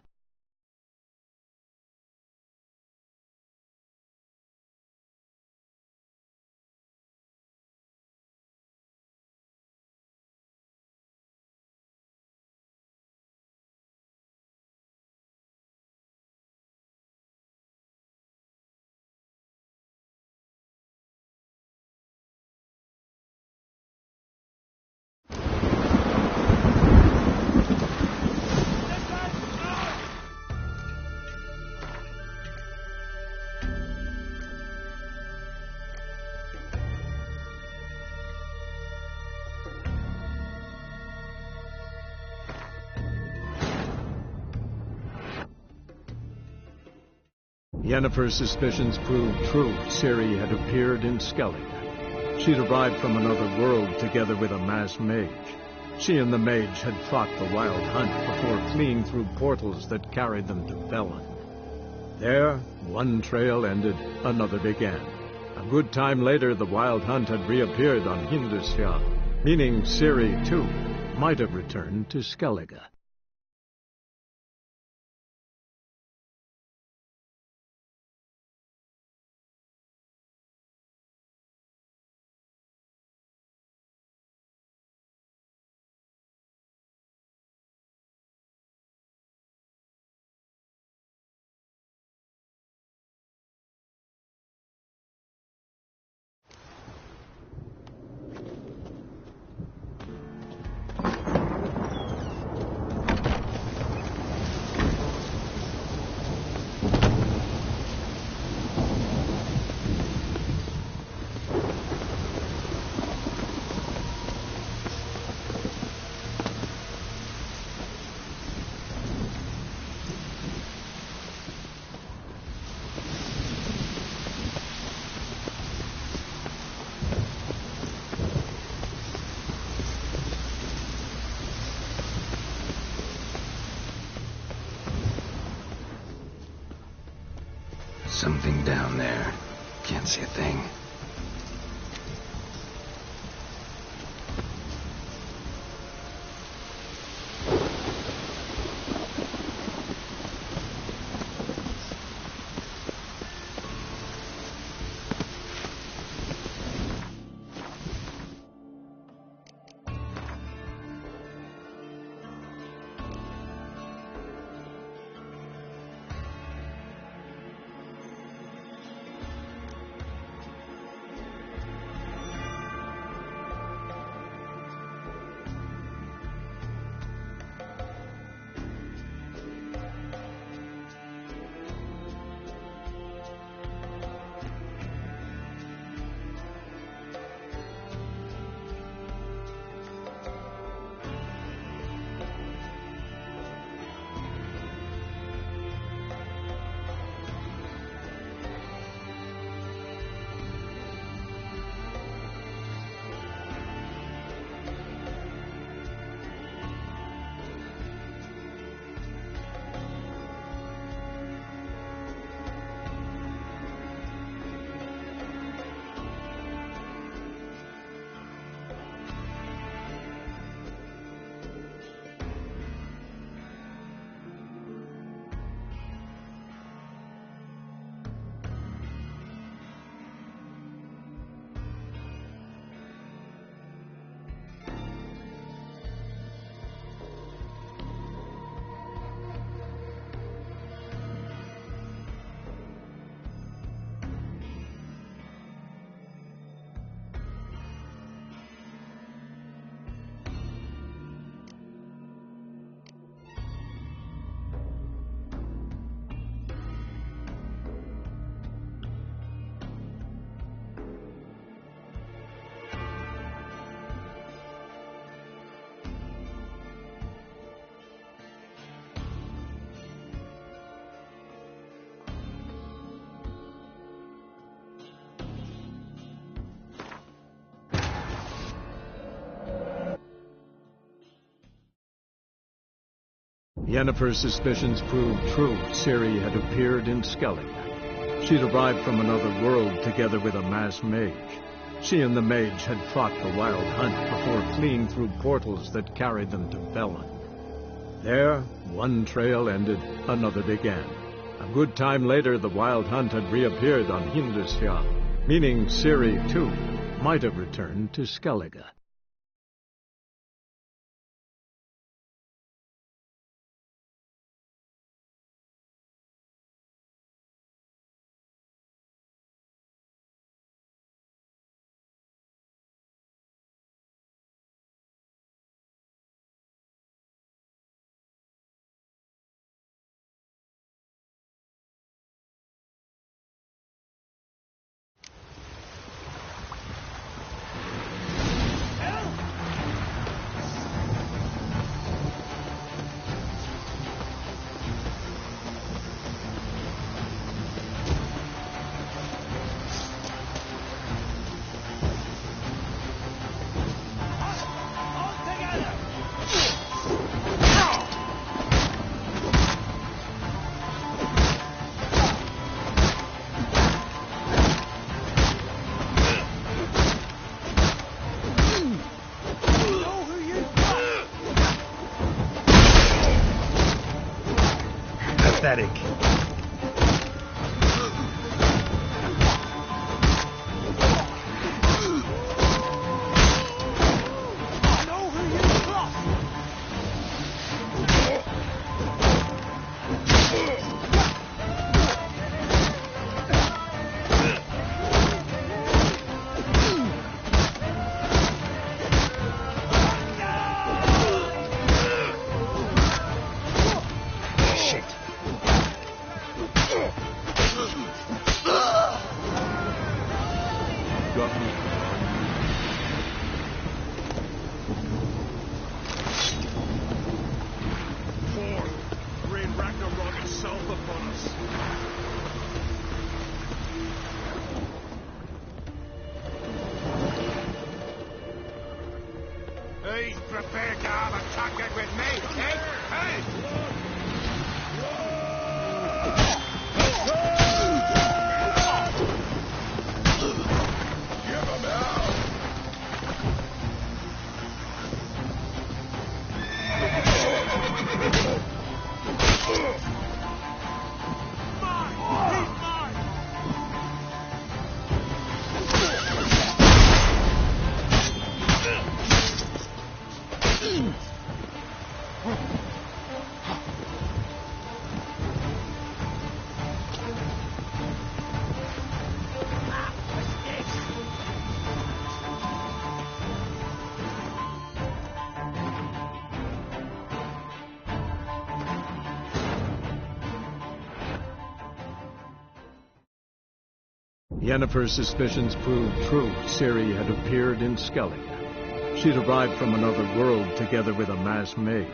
Yennefer's suspicions proved true. Ciri had appeared in Skellige. She'd arrived from another world together with a masked mage. She and the mage had fought the Wild Hunt before fleeing through portals that carried them to Velen. There, one trail ended, another began. A good time later, the Wild Hunt had reappeared on Hindusfjall, meaning Ciri, too, might have returned to Skellige. Something down there. Can't see a thing. Yennefer's suspicions proved true. Ciri had appeared in Skellige. She'd arrived from another world together with a masked mage. She and the mage had fought the Wild Hunt before fleeing through portals that carried them to Velen. There, one trail ended, another began. A good time later, the Wild Hunt had reappeared on Hindusfjall, meaning Ciri, too, might have returned to Skellige. Pathetic. He's prepared to have a target with me, eh? Hey! Yennefer's suspicions proved true. Ciri had appeared in Skellige. She'd arrived from another world together with a masked mage.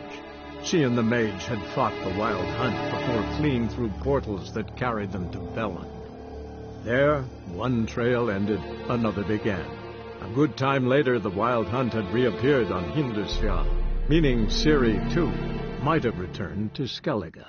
She and the mage had fought the Wild Hunt before fleeing through portals that carried them to Velen. There, one trail ended, another began. A good time later, the Wild Hunt had reappeared on Hindusfjall, meaning Ciri, too, might have returned to Skellige.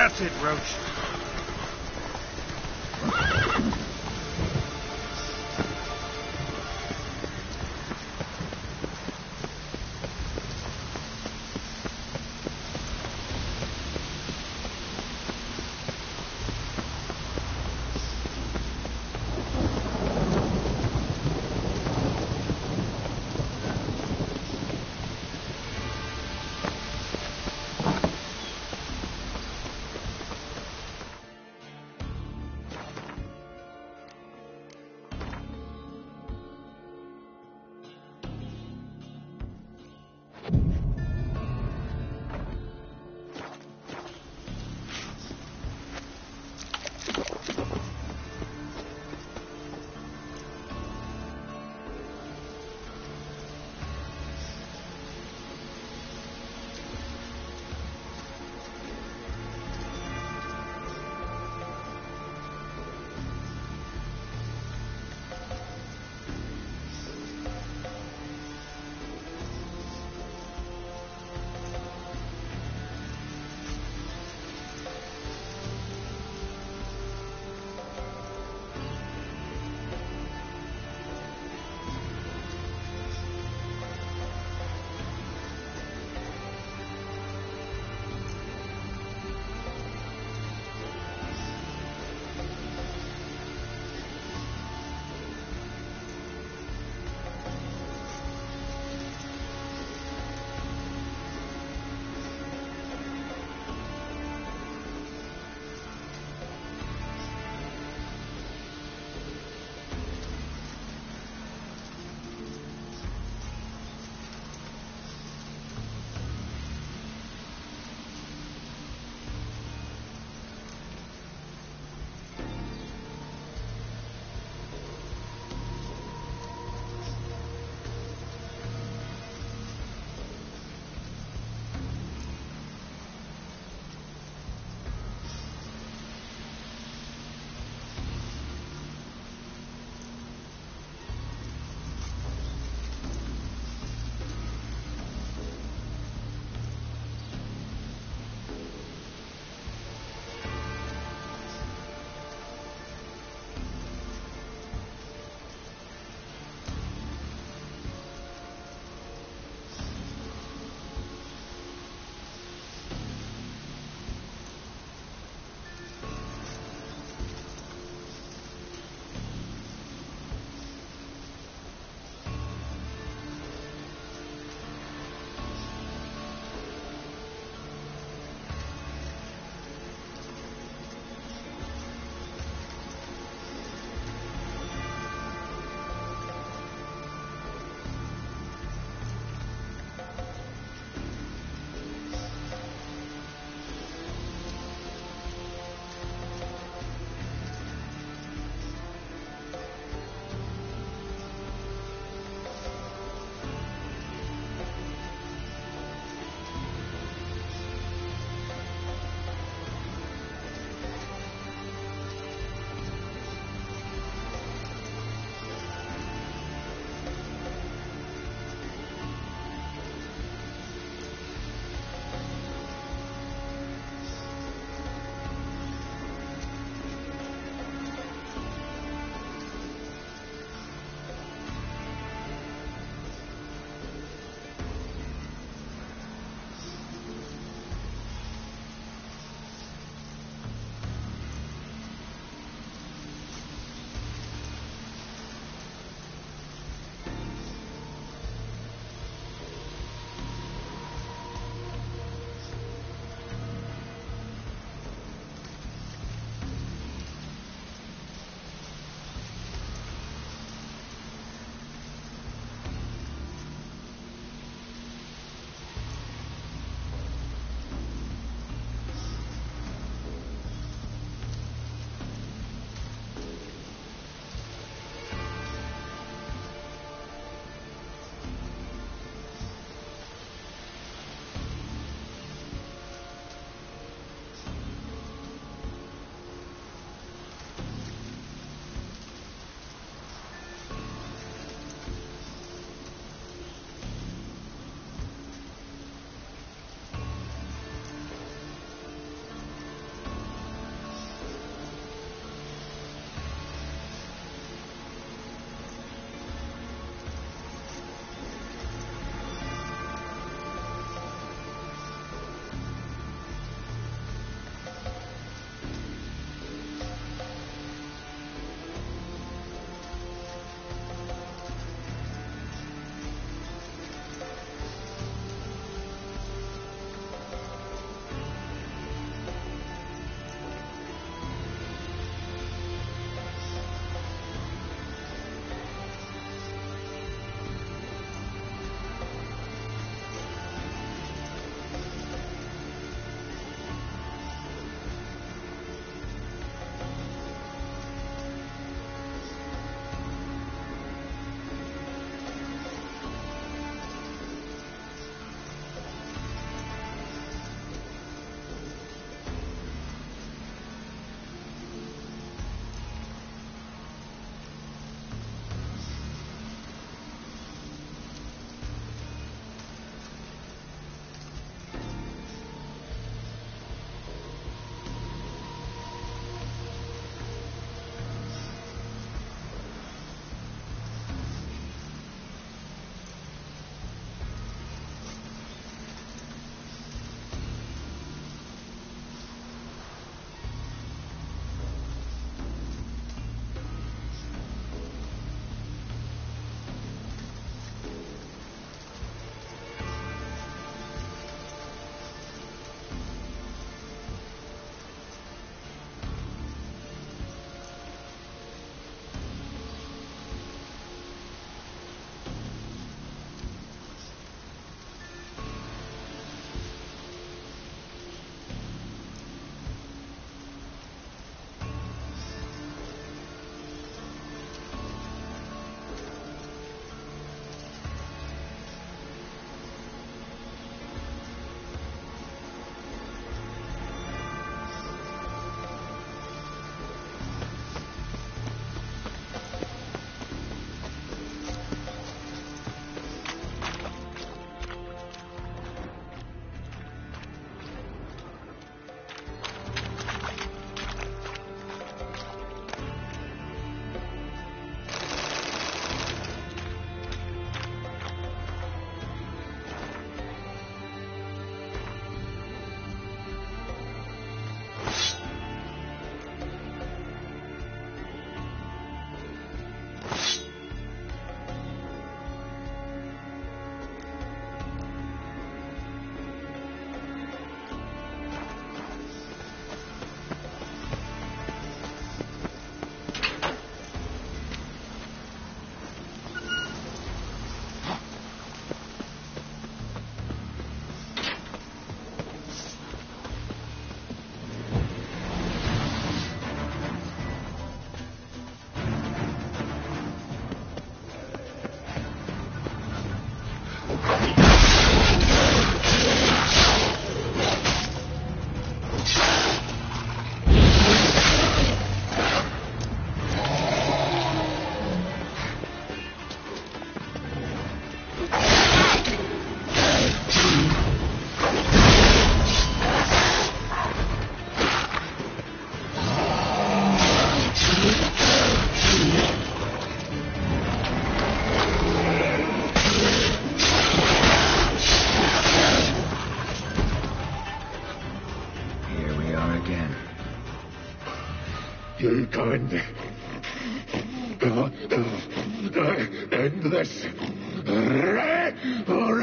That's it, Roach.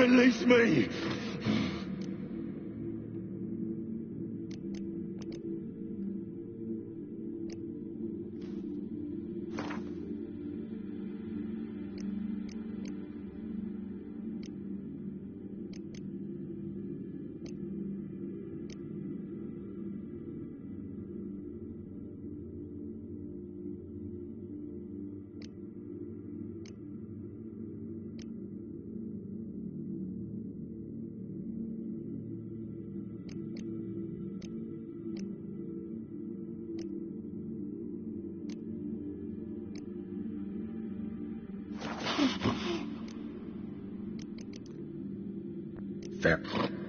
Release me! Fair.